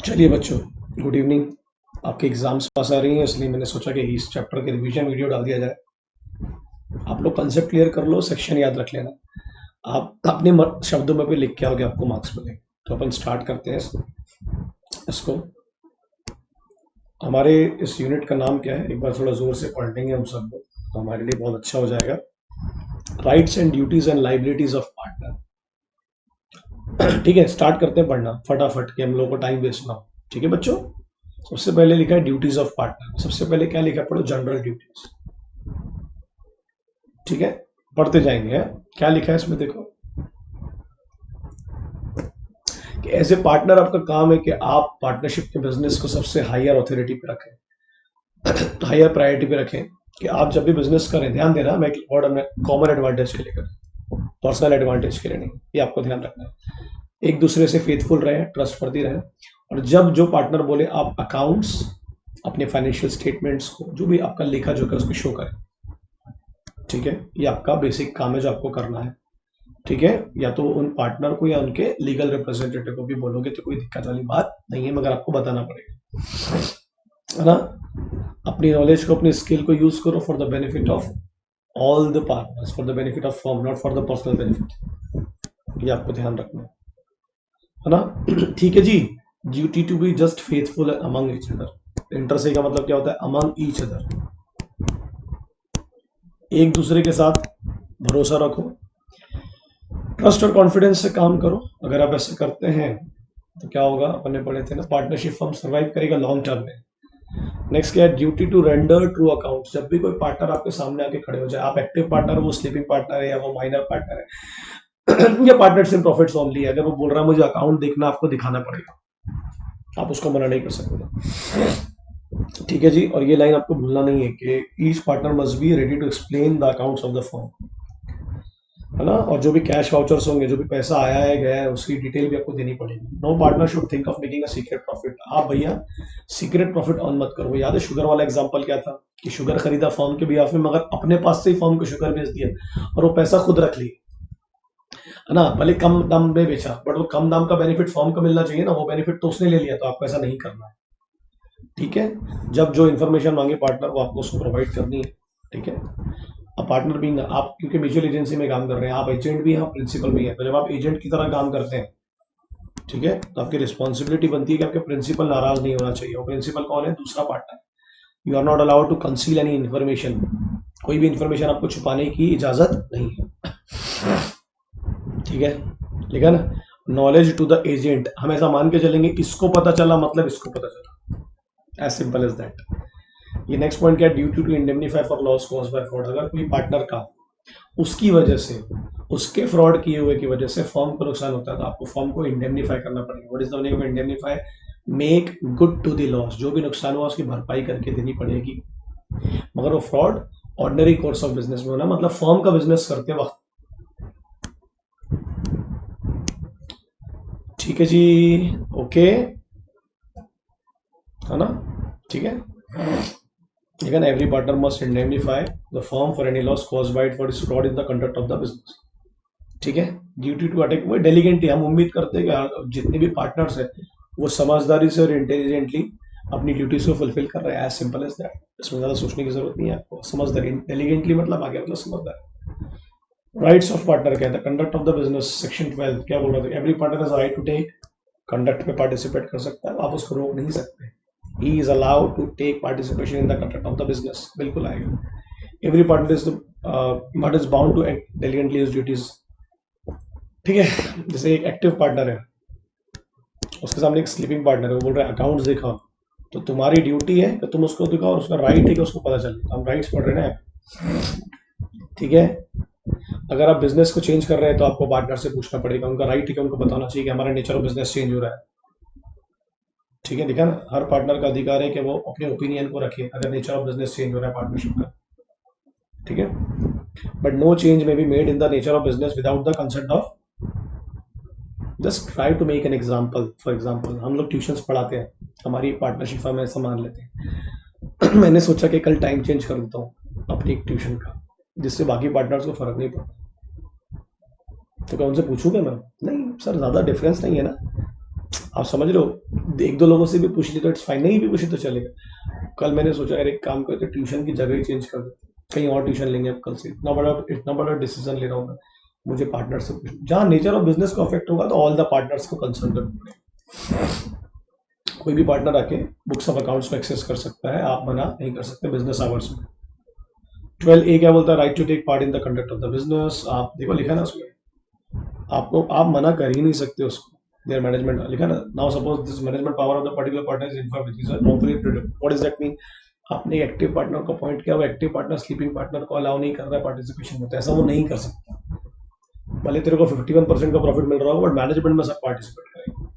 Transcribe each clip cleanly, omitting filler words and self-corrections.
चलिए बच्चों, good evening. आपके एग्जाम्स पास आ रही हैं, इसलिए मैंने सोचा कि इस चैप्टर के रिवीजन वीडियो डाल दिया जाए। आप लोग कंसेप्ट क्लियर कर लो, सेक्शन याद रख लेना। आप अपने शब्दों में भी लिख के आओगे, आपको मार्क्स मिलेंगे। तो अपन स्टार्ट करते हैं इसको। हमारे इस यूनिट का नाम क्या है, एक बार थोड़ा जोर से पढ़ लेंगे हम सब लोग, तो हमारे लिए बहुत अच्छा हो जाएगा। Rights and duties and liabilities of partner. ठीक है, स्टार्ट करते हैं पढ़ना फटाफट के, हम लोग को टाइम वेस्ट ना हो। ठीक है बच्चों, सबसे पहले लिखा है ड्यूटीज ऑफ पार्टनर। सबसे पहले क्या लिखा है, पढ़ो जनरल ड्यूटीज। ठीक है, पढ़ते जाएंगे। क्या लिखा है इसमें, देखो कि एज ए पार्टनर आपका काम है कि आप पार्टनरशिप के बिजनेस को सबसे हायर अथॉरिटी पे रखें, हायर प्रायोरिटी पे रखें। कि आप जब भी बिजनेस करें, ध्यान देना, मैं एक वर्ड हमने कॉमन एडवांटेज के लिए कर, पर्सनल एडवांटेज के लिए नहीं, ये आपको ध्यान रखना है। एक दूसरे से फेथफुल रहे, ट्रस्टवर्दी रहे। और जब जो पार्टनर बोले, आप अकाउंट्स, अपने फाइनेंशियल स्टेटमेंट्स को, जो भी आपका लेखा जोखा है, उसको शो करें। ठीक है, ये आपका बेसिक काम है जो आपको करना है। ठीक है, या तो उन पार्टनर को या उनके लीगल रिप्रेजेंटेटिव को भी बोलोगे तो कोई दिक्कत वाली बात नहीं है, मगर आपको बताना पड़ेगा, है ना। अपनी नॉलेज को, अपनी स्किल को यूज करो for the benefit of all the partners, for the benefit of firm, not for the personal benefit. ये आपको ध्यान रखना है ना। ठीक है जी। Duty to be just faithful among each other. Inter से का मतलब क्या होता है, अमंग ईच अदर, एक दूसरे के साथ भरोसा रखो, ट्रस्ट और कॉन्फिडेंस से काम करो। अगर आप ऐसे करते हैं तो क्या होगा, अपने पढ़े थे ना, पार्टनरशिप फर्म सर्वाइव करेगा लॉन्ग टर्म में। नेक्स्ट क्या है, duty to render true account. जब भी कोई पार्टनर आपके सामने आके खड़े हो जाए, आप एक्टिव पार्टनर, वो स्लीपिंग पार्टनर है या वो माइनर पार्टनर है या पार्टनर्स इन प्रॉफिट्स ओनली है, अगर वो बोल रहा है मुझे अकाउंट देखना, आपको दिखाना पड़ेगा, आप उसको मना नहीं कर सकते। ठीक है जी। और ये लाइन आपको भूलना नहीं है कि each partner must be ready to explain the accounts of the firm, है ना। और जो भी कैश वाउचर्स होंगे, जो भी पैसा आया है गया है, उसकी डिटेल भी आपको देनी पड़ेगी। No partner should think of making a secret profit. आप भैया सीक्रेट प्रॉफिट ऑन मत करो। याद है शुगर वाला एग्जांपल क्या था, कि शुगर खरीदा फर्म के बिहाफ में, मगर अपने पास से ही फर्म को शुगर बेच दिया और वो पैसा खुद रख लिया, है ना। भले कम दाम में बेचा, बट वो कम दाम का बेनिफिट फर्म को मिलना चाहिए ना, वो बेनिफिट तो उसने ले लिया, तो आपको ऐसा नहीं करना है। ठीक है, जब जो इन्फॉर्मेशन मांगे पार्टनर, वो आपको उसको प्रोवाइड करनी है। ठीक है, अब पार्टनर भी आप, क्योंकि म्यूचुअल एजेंसी में काम कर रहे हैं, आप एजेंट भी हैं, आप प्रिंसिपल भी हैं, तो जब आप एजेंट की तरह काम करते हैं, ठीक है, तो आपकी रिस्पॉन्सिबिलिटी बनती है कि आपके प्रिंसिपल नाराज नहीं होना चाहिए। वो प्रिंसिपल कौन है, दूसरा partner. You are not allowed to conceal any information. कोई भी इन्फॉर्मेशन आपको छुपाने की इजाजत नहीं है। ठीक है, ठीक है ना। नॉलेज टू द एजेंट, हम ऐसा मान के चलेंगे इसको पता चला मतलब इसको पता चला, एज सिंपल एज दैट। ये नेक्स्ट पॉइंट क्या है, duty to indemnify for loss cause by fraud. अगर कोई पार्टनर का, उसकी वजह से, उसके फ्रॉड किए हुए की वजह से फर्म को नुकसान होता है, तो आपको फर्म को इंडेमनीफाई करना पड़ेगा। What is the meaning of indemnify, make good to the loss. जो भी नुकसान हुआ उसकी भरपाई करके देनी पड़ेगी। मगर वो fraud ordinary course of business में होना, मतलब फर्म का बिजनेस करते वक्त। ठीक है जी, ओके, है ना। ठीक है, again every partner must indemnify the firm for any loss caused by it for its fraud in the conduct of the business. ठीक है, ड्यूटी टू अटेक वो डेलीगेंटली, हम उम्मीद करते हैं कि जितने भी पार्टनर्स है वो समझदारी से और इंटेलिजेंटली अपनी ड्यूटीज को फुलफिल कर रहे हैं, एज सिंपल एज दैट। इसमें ज्यादा सोचने की जरूरत नहीं है आपको। समझदारी, इंटेलिजेंटली मतलब आगे मतलब समझदारी। राइट्स ऑफ पार्टनर क्या है, conduct of the business, section 12 क्या बोल रहा था, every partner has right to take, conduct में पार्टिसिपेट कर सकता है, आप उसको रोक नहीं सकते। He is allowed to take participation in the conduct of the business, बिल्कुल आएगा। Every partner is but is bound to act diligently his duties। ठीक है, जैसे एक एक्टिव पार्टनर है, उसके सामने एक स्लीपिंग पार्टनर है, वो बोल रहा है अकाउंट्स दिखाओ, तो तुम्हारी ड्यूटी है कि तुम उसको दिखाओ, और उसका राइट है कि उसको पता चले। हम राइट्स पढ़ रहे हैं। ठीक है, अगर आप बिजनेस को चेंज कर रहे हैं तो आपको पार्टनर से पूछना पड़ेगा, उनका राइट है कि उनको बताना चाहिए कि हमारा नेचर ऑफ बिजनेस चेंज हो रहा है। ठीक है, दिखा ना, हर पार्टनर का अधिकार है कि वो अपने ओपिनियन को रखे अगर नेचर ऑफ बिजनेस चेंज हो रहा है पार्टनरशिप का। ठीक है, but no change may be made in the nature of business without the consent of. Just try to make an example. For example, हम लोग ट्यूशंस पढ़ाते हैं, हमारी पार्टनरशिप फर्म ऐसा मान लेते हैं। मैंने सोचा कि कल टाइम चेंज कर देता हूँ अपनी एक ट्यूशन का, जिससे बाकी पार्टनर्स को फर्क नहीं पड़ता। तो क्या उनसे पूछूंगा मैं, नहीं सर ज्यादा डिफरेंस नहीं है ना, आप समझ रहे हो, एक दो लोगों से भी पूछ ली तो इट्स फाइन, नहीं भी पूछी तो चलेगा। कल मैंने सोचा यार एक काम करते, ट्यूशन की जगह ही चेंज कर देते, कहीं और ट्यूशन लेंगे अब कल से, इतना बड़ा डिसीजन ले रहा हूँ मैं, मुझे पार्टनर से पूछ, जहाँ नेचर ऑफ बिजनेस को अफेक्ट होगा तो ऑल द पार्टनर्स को कंसर्न करना पड़ेगा। कोई भी पार्टनर आके बुक्स ऑफ अकाउंट्स को एक्सेस कर सकता है, आप मना नहीं कर सकते बिजनेस आवर्स में। 12A क्या बोलता है, right to take part in the conduct of the business. आप देखो लिखा है ना उसमें, आपको आप मना कर ही नहीं सकते उसको, देयर मैनेजमेंट लिखा ना, now suppose this management power of the particular partner is informed which is wrongfully predicted. What does that mean? आपने एक्टिव पार्टनर को अपॉइंट किया, वो एक्टिव पार्टनर स्लीपिंग पार्टनर को अलाउ नहीं कर रहा है पार्टिसिपेशन में, तो ऐसा वो नहीं कर सकता। भले तेरे को 51% का प्रॉफिट मिल रहा हो, बट मैनेजमेंट में सब पार्टिसिपेट करेंगे।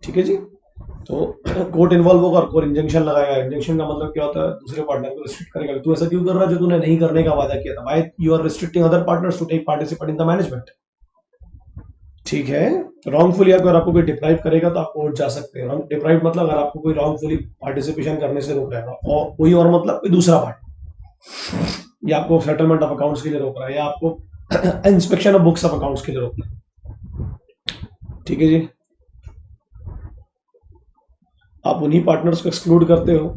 ठीक है जी। तो कोर्ट इन्वॉल्व होगा, कोर्ट इंजंक्शन लगाएगा। इंजंक्शन का मतलब क्या होता है, दूसरे पार्टनर को रिस्ट्रिक्ट करेगा, तू ऐसा क्यों कर रहा है जो तूने नहीं करने का वादा किया था, why you are restricting other partners to take participate in the management. ठीक है। रॉन्गफुली अगर आपको कोई डिप्राइव करेगा तो आप कोर्ट जा सकते हैं। डिप्राइव मतलब अगर आपको कोई रॉन्गफुली पार्टिसिपेशन करने से रोक रहा है, और कोई और मतलब कोई दूसरा पार्टी, या आपको सेटलमेंट ऑफ अकाउंट्स के लिए रोक रहा है, या आपको inspection of books of accounts के लिए रोक रहा है। ठीक है जी। आप उन्हीं पार्टनर्स को एक्सक्लूड करते हो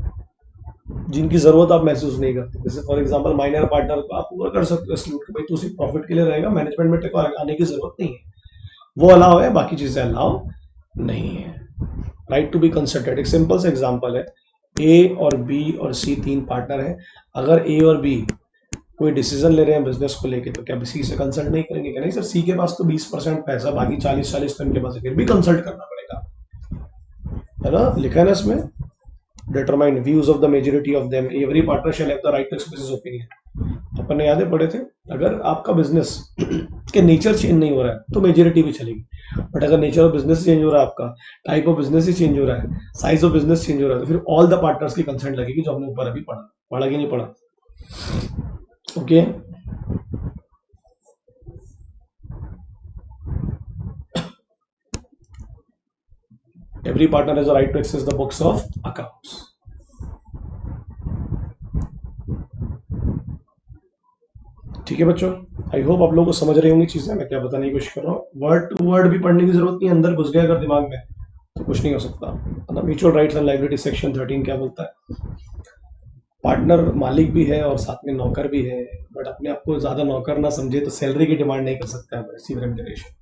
जिनकी जरूरत आप महसूस नहीं करते। जैसे फॉर एग्जांपल माइनर पार्टनर को आप पूरा कर सकते हो एक्सक्लूड, भाई तू सिर्फ प्रॉफिट के लिए रहेगा, मैनेजमेंट में टेको आने की जरूरत नहीं है, वो अलाउ है, बाकी चीजें अलाउ नहीं है। राइट टू बी कंसल्टेड, एक सिंपल सा एग्जांपल है, ए और बी और सी तीन पार्टनर है। अगर ए और बी कोई डिसीजन ले रहे हैं बिजनेस को लेके, तो क्या सी से कंसल्ट नहीं करेंगे? क्या नहीं सर, सी के पास तो 20% पैसा, बाकी 40-40 तो इनके पास है, फिर भी कंसल्ट करना पड़ेगा, है ना, लिखा है ना इसमें, determine views of the majority of them, every partner shall have the right to express his opinion। अपन ने यादें पढ़े थे, अगर आपका बिजनेस के नेचर चेंज नहीं हो रहा है तो मेजोरिटी भी चलेगी, बट अगर नेचर ऑफ बिजनेस चेंज हो रहा है, आपका type of business he change हो रहा है, साइज ऑफ बिजनेस चेंज हो रहा है, तो फिर ऑल द पार्टनर्स की कंसेंट लगेगी, जो हमने ऊपर अभी पढ़ा कि नहीं पढ़ा। Okay. Every partner has a right to access the books of accounts। ठीक है बच्चों, आई होप आप लोग को समझ रही होंगी चीजें, मैं क्या बताने की कोशिश कर रहा हूँ। वर्ड टू वर्ड भी पढ़ने की जरूरत नहीं, अंदर घुस गया अगर दिमाग में तो कुछ नहीं हो सकता। Mutual rights and liability section 13 क्या बोलता है, पार्टनर मालिक भी है और साथ में नौकर भी है, बट अपने आप को ज्यादा नौकर ना समझे, तो सैलरी की डिमांड नहीं कर सकता है ऐसी रेम्युनरेशन।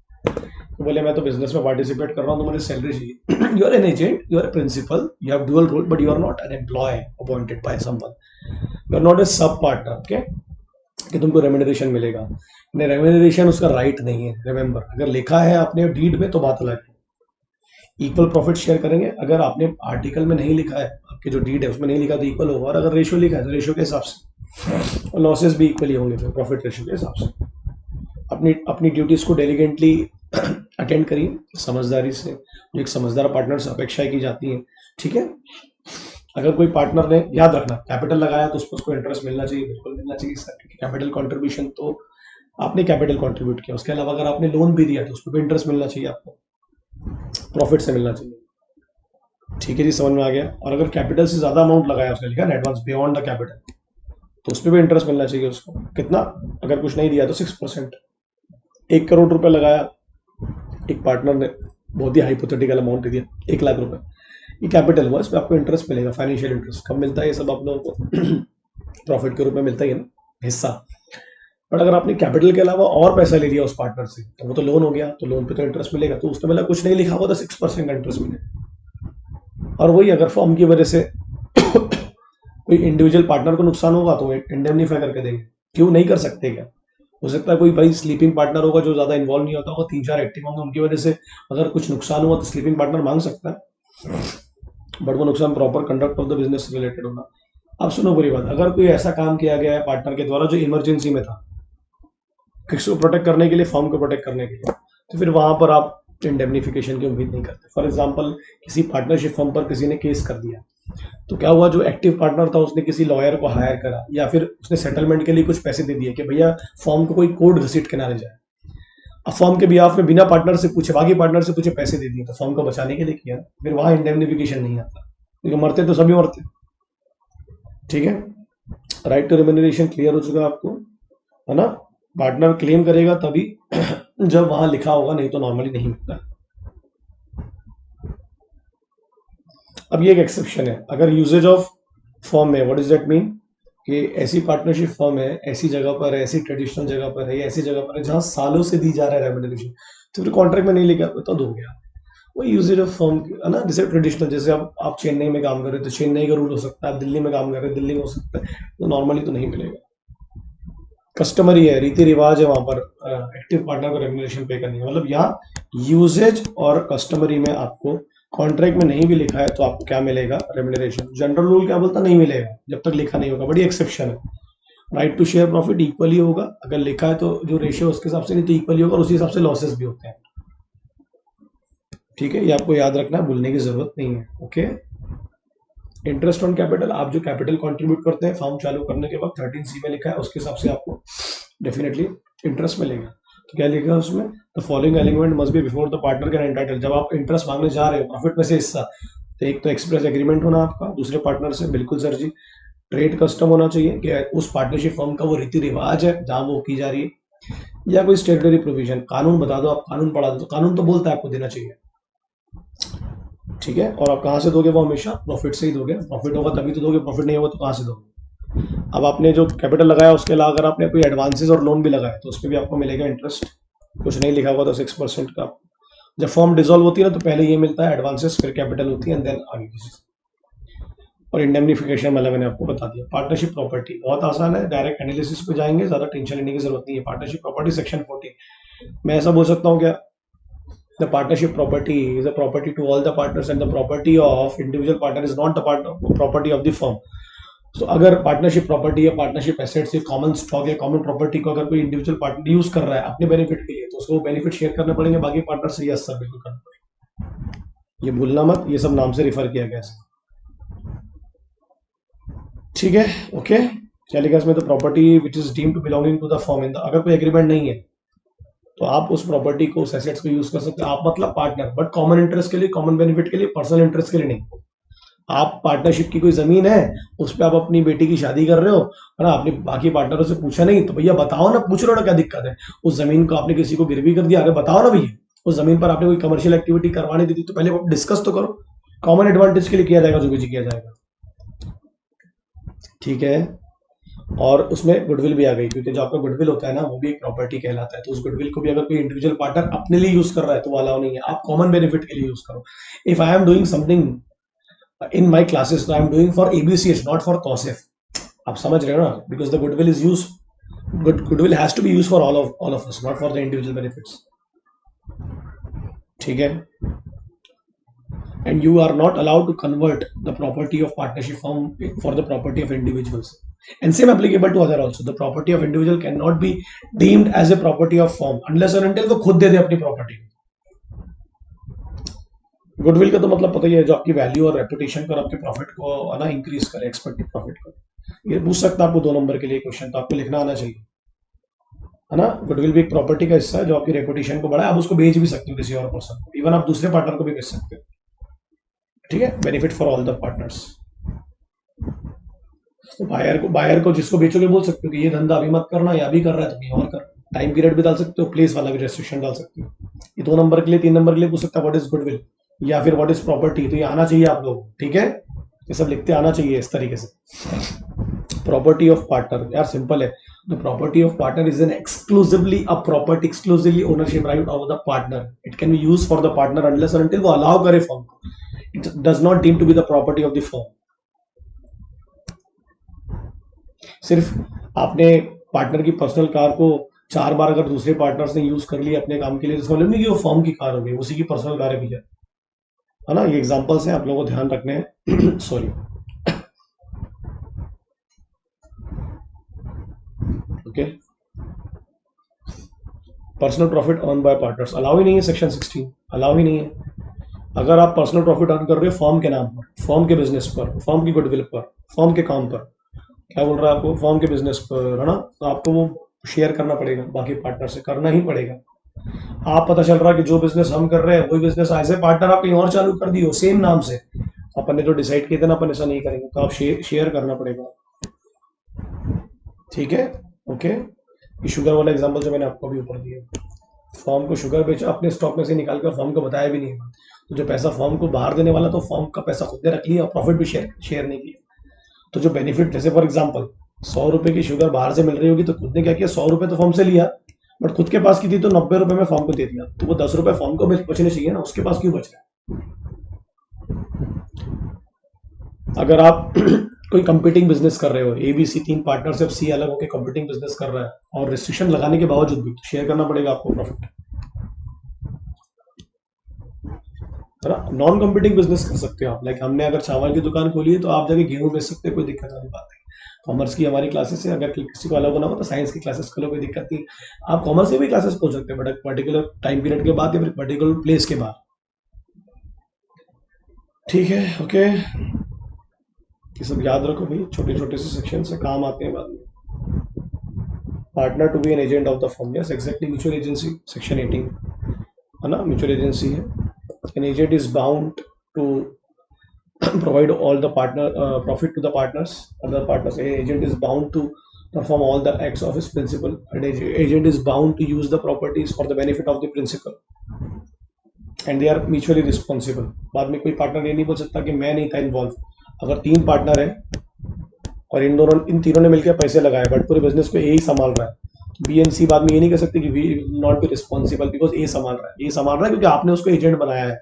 तो बोले मैं तो बिजनेस में पार्टिसिपेट कर रहा हूँ तो मुझे सैलरी चाहिए। You are an agent, you are a principal, you have dual role, but you are not an employ appointed by someone, you are not a sub partner. Okay, कि तुमको remuneration मिलेगा, नहीं रेम्युनरेशन उसका right नहीं है। Remember, अगर लिखा है आपने डीड में तो बात अलग है, इक्वल प्रॉफिट शेयर करेंगे। अगर आपने आर्टिकल में नहीं लिखा है, आपके जो डीड है उसमें नहीं लिखा तो इक्वल होगा, और अगर रेशियो लिखा है तो रेशियो के हिसाब से, और लॉसेस भी इक्वली होंगे फिर प्रॉफिट रेशियो के हिसाब से। अपनी अपनी ड्यूटीज को डेलीगेंटली अटेंड करिए समझदारी से, जो एक समझदार पार्टनर से अपेक्षाएं की जाती हैं। ठीक है। अगर कोई पार्टनर ने, याद रखना, कैपिटल लगाया तो उसको इंटरेस्ट मिलना चाहिए, बिल्कुल मिलना चाहिए सर, क्योंकि कैपिटल कंट्रीब्यूशन तो आपने कैपिटल कंट्रीब्यूट किया, उसके अलावा अगर आपने लोन भी दिया तो उसको भी इंटरेस्ट मिलना चाहिए, आपको प्रॉफिट से मिलना चाहिए। ठीक है जी, समझ में आ गया। और अगर कैपिटल से ज्यादा अमाउंट लगाया, उसने लिखा ना एडवांस बियॉन्ड द कैपिटल, तो उस पर भी इंटरेस्ट मिलना चाहिए उसको। कितना? अगर कुछ नहीं दिया तो 6%। 1 करोड़ रुपए लगाया एक पार्टनर ने, बहुत ही हाइपोथेटिकल अमाउंट दे दिया, 1 लाख रुपए, ये कैपिटल हुआ, इस पर आपको इंटरेस्ट मिलेगा, फाइनेंशियल इंटरेस्ट। कब मिलता है ये सब आप लोगों को? प्रॉफिट के रूप में मिलता ही है ना, हिस्सा। बट अगर आपने कैपिटल के अलावा और पैसा ले लिया उस पार्टनर से, तो वो तो लोन हो गया, तो लोन पे तो इंटरेस्ट मिलेगा, तो उसमें मतलब कुछ नहीं लिखा हुआ तो 6% का इंटरेस्ट मिलेगा। और वही अगर फॉर्म की वजह से कोई इंडिविजुअल पार्टनर को नुकसान होगा तो इंडेमनीफाई करके देंगे। क्यों नहीं कर सकते? क्या हो सकता है कोई भाई स्लीपिंग पार्टनर होगा जो ज्यादा इन्वॉल्व नहीं होता होगा, 3-4 एक्टिव होंगे, उनकी वजह से अगर कुछ नुकसान हुआ तो स्लीपिंग पार्टनर मांग सकता है, बट वो नुकसान proper conduct of the business से रिलेटेड होगा। अब सुनो बुरी बात, अगर कोई ऐसा काम किया गया है पार्टनर के द्वारा जो इमरजेंसी में था, किसी को प्रोटेक्ट करने के लिए, फॉर्म को प्रोटेक्ट करने के लिए, तो फिर वहां पर आप इंडेमनिफिकेशन की उम्मीद नहीं करते। फॉर एग्जाम्पल, किसी पार्टनरशिप फॉर्म पर किसी ने केस कर दिया, तो क्या हुआ, जो एक्टिव पार्टनर था उसने किसी लॉयर को हायर करा, या फिर उसने सेटलमेंट के लिए कुछ पैसे दे दिए कि भैया फॉर्म को कोई कोर्ट घसीट के ना ले जाए। अब फॉर्म के बिहाफ में बिना पार्टनर से पूछे, बाकी पार्टनर से पूछे पैसे दे दिए, तो फॉर्म को बचाने के लिए किया, फिर वहां इंडेमनिफिकेशन नहीं आता, क्योंकि मरते तो सभी मरते। ठीक है। राइट टू रेम्युनरेशन क्लियर हो चुका है आपको, है ना? पार्टनर क्लेम करेगा तभी जब वहां लिखा होगा, नहीं तो नॉर्मली नहीं मिलता। अब ये एक एक्सेप्शन है, अगर यूजेज ऑफ फॉर्म में, व्हाट इज दैट मीन, कि ऐसी पार्टनरशिप फॉर्म है, ऐसी जगह पर है, ऐसी ट्रेडिशनल जगह पर है, ऐसी जगह पर है जहां सालों से दी जा रहा है रेम्युनरेशन, तो फिर कॉन्ट्रैक्ट में नहीं लिखा तो दोगे आप। वही यूजेज ऑफ फॉर्म है ना, जैसे ट्रेडिशनल, जैसे आप चेन्नई में काम कर रहे हो तो चेन्नई का रूल हो सकता है, आप दिल्ली में काम कर रहे हो दिल्ली में हो सकता है, तो नॉर्मली तो नहीं मिलेगा। कस्टमरी है, रीति रिवाज है वहां पर एक्टिव पार्टनर को रेम्युनरेशन पे करनी है, मतलब यहाँ यूजेज और कस्टमरी में आपको कॉन्ट्रैक्ट में नहीं भी लिखा है तो आपको क्या मिलेगा, रेम्युनरेशन। जनरल रूल क्या बोलता, नहीं मिलेगा जब तक लिखा नहीं होगा, बड़ी एक्सेप्शन है। Right to share profit equally होगा, अगर लिखा है तो जो रेशियो उसके हिसाब से, नहीं तो इक्वली होगा, और उसी हिसाब से लॉसेस भी होते हैं। ठीक है, ये आपको याद रखना है, भूलने की जरूरत नहीं है। ओके, इंटरेस्ट ऑन कैपिटल, आप जो कैपिटल कंट्रीब्यूट करते हैं फॉर्म चालू करने के बाद 13C में लिखा है, उसके हिसाब से आपको डेफिनेटली इंटरेस्ट मिलेगा। तो क्या लिखा है उसमें, the following element must be before the partner can entitle. जब आप इंटरेस्ट मांगने जा रहे हो प्रॉफिट में से हिस्सा, तो एक तो एक्सप्रेस एग्रीमेंट होना आपका दूसरे पार्टनर से, बिल्कुल सर जी। ट्रेड कस्टम होना चाहिए कि उस पार्टनरशिप फर्म का वो रीति रिवाज है जहां वो की जा रही है, या कोई स्टेटरी प्रोविजन, कानून बता दो, आप कानून पढ़ा दो तो कानून तो बोलता है आपको देना चाहिए। ठीक है, और आप कहाँ से दोगे, वो हमेशा प्रॉफिट से ही दोगे, प्रॉफिट होगा तभी तो दोगे, प्रॉफिट नहीं होगा तो कहाँ से दोगे। अब आपने जो कैपिटल लगाया उसके अलावा अगर आपने कोई एडवांसेस और लोन भी लगाया तो उसमें भी आपको मिलेगा इंटरेस्ट, कुछ नहीं लिखा हुआ तो 6% का। जब फॉर्म डिसॉल्व होती है ना तो पहले ये मिलता है एडवांसेस, फिर कैपिटल होती है एंड देन आगे की। और इंडेमनिफिकेशन मतलब मैंने आपको बता दिया। पार्टनरशिप प्रॉपर्टी बहुत आसान है, डायरेक्ट एनालिसिस पे जाएंगे, ज्यादा टेंशन लेने की जरूरत नहीं है। पार्टनरशिप प्रॉपर्टी सेक्शन 14, मैं ऐसा बोल सकता हूँ क्या, the partnership property is a property to all the partners and the property of individual partner is not the property of the firm. So अगर पार्टनरशिप प्रॉपर्टी या पार्टनरशिप एसेट्स या common stock या कॉमन प्रॉपर्टी को अगर कोई individual partner use कर रहा है अपने बेनिफिट के लिए तो उसको बेनिफिट शेयर करने पड़ेंगे बाकी पार्टनर से, यस सर बिल्कुल करना पड़ेगा, ये भूलना मत, ये सब नाम से रिफर किया गया है। ठीक है, ओके, क्या लिखा इसमें, तो property which is deemed to belonging to the firm in the, अगर कोई एग्रीमेंट नहीं है तो आप उस प्रॉपर्टी को, उस एसेट्स को यूज कर सकते हैं, आप मतलब पार्टनर, बट कॉमन इंटरेस्ट के लिए, कॉमन बेनिफिट के लिए, पर्सनल इंटरेस्ट के लिए नहीं। आप पार्टनरशिप की कोई जमीन है उस पर आप अपनी बेटी की शादी कर रहे हो, है ना, आपने बाकी पार्टनरों से पूछा नहीं तो भैया बताओ ना, पूछ रहे हो ना क्या दिक्कत है। उस जमीन को आपने किसी को गिरवी कर दिया, अगर बताओ ना भैया, उस जमीन पर आपने कोई कमर्शियल एक्टिविटी करवाने दी थी तो पहले डिस्कस तो करो, कॉमन एडवांटेज के लिए किया जाएगा जो भी किया जाएगा। ठीक है, और उसमें गुडविल भी आ गई, क्योंकि जो आपका गुडविल होता है ना वो भी एक प्रॉपर्टी कहलाता है, तो उस गुडविल को भी अगर कोई इंडिविजुअल पार्टनर अपने लिए यूज कर रहा है तो वो अलाउ नहीं है, आप कॉमन बेनिफिट के लिए यूज करो। If I am doing something in my classes तो आई एम डूइंग फॉर एबीसीएच नॉट फॉर कॉसेफ, आप समझ रहे हो ना, because the goodwill is use, goodwill has to be use for all of us, not for the individual benefits. ठीक है, and you are not allowed to convert the property of partnership firm for the property of individuals, and same applicable to other also, the property of individual cannot be deemed as a property of firm unless and until वो खुद दे दे अपनी property. Goodwill का तो मतलब पता ही है, जो आपकी वैल्यू और रेपुटेशन पर आपके प्रॉफिट को ना इंक्रीज करे, एक्सपेक्टेड प्रॉफिट को। ये पूछ सकता है आपको 2 नंबर के लिए क्वेश्चन, तो आपको लिखना आना चाहिए, है ना। गुडविल भी एक प्रॉपर्टी का हिस्सा है जो आपकी रेपुटेशन को बढ़ाए, आप उसको बेच भी सकते हो किसी और पर्सन को, इवन आप दूसरे पार्टनर को भी बेच सकते हो। ठीक है, benefit for all the partners. तो बायर को जिसको बेचोगे बोल सकते हो कि ये धंधा अभी मत करना, या अभी कर रहा है तो कहीं और कर। टाइम पीरियड भी डाल सकते हो, प्लेस वाला भी रेस्ट्रिक्शन डाल सकते हो। ये 2 नंबर के लिए, 3 नंबर के लिए पूछ सकता है व्हाट इज गुडविल या फिर व्हाट इज प्रॉपर्टी, तो ये आना चाहिए आप लोग। ठीक है, ये सब लिखते आना चाहिए इस तरीके से। प्रॉपर्टी ऑफ पार्टनर यार सिंपल है, the property of partner is an exclusively a property, exclusively ownership right of the partner, it can be use for the partner unless and until वो अलाउ करे फर्म को, it does not deem to be the property of the firm। सिर्फ आपने partner की personal car को 4 बार अगर दूसरे partners ने यूज कर ली अपने काम के लिए, तो मतलब नहीं कि वो फर्म की कार हो गई, उसी की पर्सनल कार है भैया, है ना। ये एग्जांपल्स हैं, आप लोगों को ध्यान रखने हैं। Sorry, okay, personal profit earn by partners allow ही नहीं है, सेक्शन 16 अलाउ ही नहीं है। अगर आप पर्सनल प्रॉफिट अर्न कर रहे हो फर्म के नाम पर, फर्म के बिजनेस पर, फर्म की गुडविल पर, फर्म के काम पर, क्या बोल रहा है आपको, फर्म के बिजनेस पर, है ना, तो आपको वो शेयर करना पड़ेगा बाकी पार्टनर से, करना ही पड़ेगा। आप पता चल रहा है कि जो बिजनेस हम कर रहे हैं वही बिजनेस ऐसे पार्टनर आप कहीं और चालू कर दियो सेम नाम से, अपन ने जो डिसाइड किया था ना अपन ऐसा नहीं करेंगे, तो आप शेयर करना पड़ेगा। ठीक है, ओके। शुगर वाला एग्जाम्पल जो मैंने आपको भी ऊपर दिया, फर्म को शुगर बेचा, अपने स्टॉक में से निकाल कर फर्म को बताया भी नहीं, तो जो पैसा फॉर्म को बाहर देने वाला, तो फॉर्म का पैसा खुद ने रख लिया और प्रॉफिट भी शेयर नहीं किया। तो जो बेनिफिट, जैसे फॉर एग्जांपल 100 रुपए की शुगर बाहर से मिल रही होगी, तो खुद ने क्या किया, 100 रुपए तो फॉर्म से लिया, बट खुद के पास की थी तो 90 रुपए में फॉर्म को दे दिया, तो वो 10 रुपए फॉर्म को बचने चाहिए ना, उसके पास क्यों बच रहा है। अगर आप कोई कंपीटिंग बिजनेस कर रहे हो, ए बी सी 3 पार्टनर से सी अलग होकर कंपीटिंग बिजनेस कर रहा है और रिस्ट्रिक्शन लगाने के बावजूद भी शेयर करना पड़ेगा आपको प्रॉफिट, है ना। नॉन कंपीटिंग बिजनेस कर सकते हो आप, लाइक हमने अगर चावल की दुकान खोली है तो आप जाके गेहूं बेच सकते हो, कोई दिक्कत वाली बात नहीं। कॉमर्स की हमारी क्लासेस है, अगर किसी को अलग होना हो तो साइंस की क्लासेस खोलो, कोई दिक्कत नहीं। आप कॉमर्स से भी क्लासेस खोल सकते हैं, बट पर्टिकुलर टाइम पीरियड के बाद या फिर पर्टिकुलर प्लेस के बाद, ठीक है। ओके, ये सब याद रखो भाई, छोटे छोटे से सेक्शन से काम आते हैं बाद में। Partner to be an agent of the firm, yes exactly, mutual agency section 18, है ना, म्यूचुअल एजेंसी है। An agent is bound to provide all the partner profit to the partners, other partners. An agent is bound to perform all the acts of his principal. An agent is bound to use the properties for the benefit of the principal, and they are mutually responsible. बाद में कोई partner ये नहीं बोल सकता कि मैं नहीं था इन्वॉल्व। अगर 3 पार्टनर है और इन तीनों ने मिलकर पैसे लगाए, बट पूरे बिजनेस को ए ही संभाल रहा है, बी एंड सी बाद में ये नहीं कह सकते कि we not be responsible because ए संभाल रहा है। ये संभाल रहा है क्योंकि आपने उसको एजेंट बनाया है।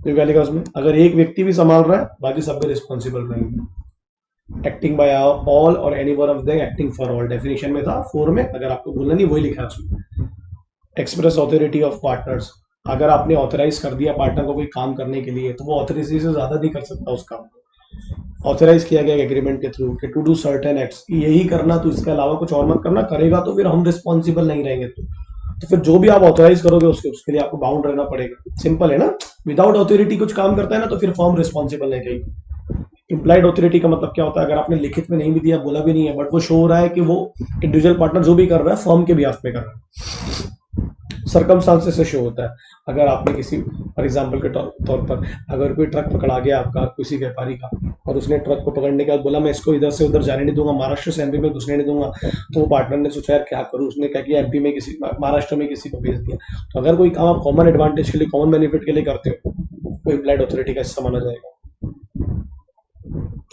तो क्या लिखा उसमें, अगर एक व्यक्ति भी संभाल रहा है, बाकी सब भी रिस्पॉन्सिबल रहेंगे। एक्टिंग बाय ऑल और any one of them acting for all, definition में था 4 में, अगर आपको बोलना नहीं वही लिखा है उसमें। एक्सप्रेस ऑथोरिटी ऑफ पार्टनर्स, अगर आपने ऑथराइज कर दिया पार्टनर को कोई काम करने के लिए, तो वो ऑथोरिटी से ज्यादा नहीं कर सकता उस काम को। ऑथराइज किया गया एग्रीमेंट के थ्रू कि टू डू सर्टेन एक्ट्स, यही करना, तो इसके अलावा कुछ और मत करना, करेगा तो फिर हम रिस्पॉन्सिबल नहीं रहेंगे। तो फिर जो भी आप ऑथराइज करोगे उसके लिए आपको बाउंड रहना पड़ेगा। सिंपल है ना। विदाउट ऑथोरिटी कुछ काम करता है ना, तो फिर फॉर्म रिस्पॉन्सिबल नहीं रहेगी। इम्प्लाइड ऑथोरिटी का मतलब क्या होता है, अगर आपने लिखित में नहीं भी दिया, बोला भी नहीं है, बट वो शो हो रहा है कि वो इंडिविजुअल पार्टनर जो भी कर रहा है फॉर्म के बिहाफ पे कर रहा है, सर्कमस्टांसेस से शो होता है। अगर आपने किसी, फॉर एग्जांपल के तौर पर, अगर कोई ट्रक पकड़ा गया आपका किसी व्यापारी का, और उसने ट्रक को पकड़ने के बाद बोला मैं इसको इधर से उधर जाने नहीं दूंगा, महाराष्ट्र से एमपी में घुसने नहीं दूंगा, तो वो पार्टनर ने सोचा यार क्या करूं, उसने क्या किया, एमपी में किसी, महाराष्ट्र में किसी को भेज दिया। तो अगर कोई काम आप कॉमन एडवांटेज के लिए, कॉमन बेनिफिट के लिए करते हो, वो इम्प्लाइड ऑथोरिटी का हिस्सा माना जाएगा,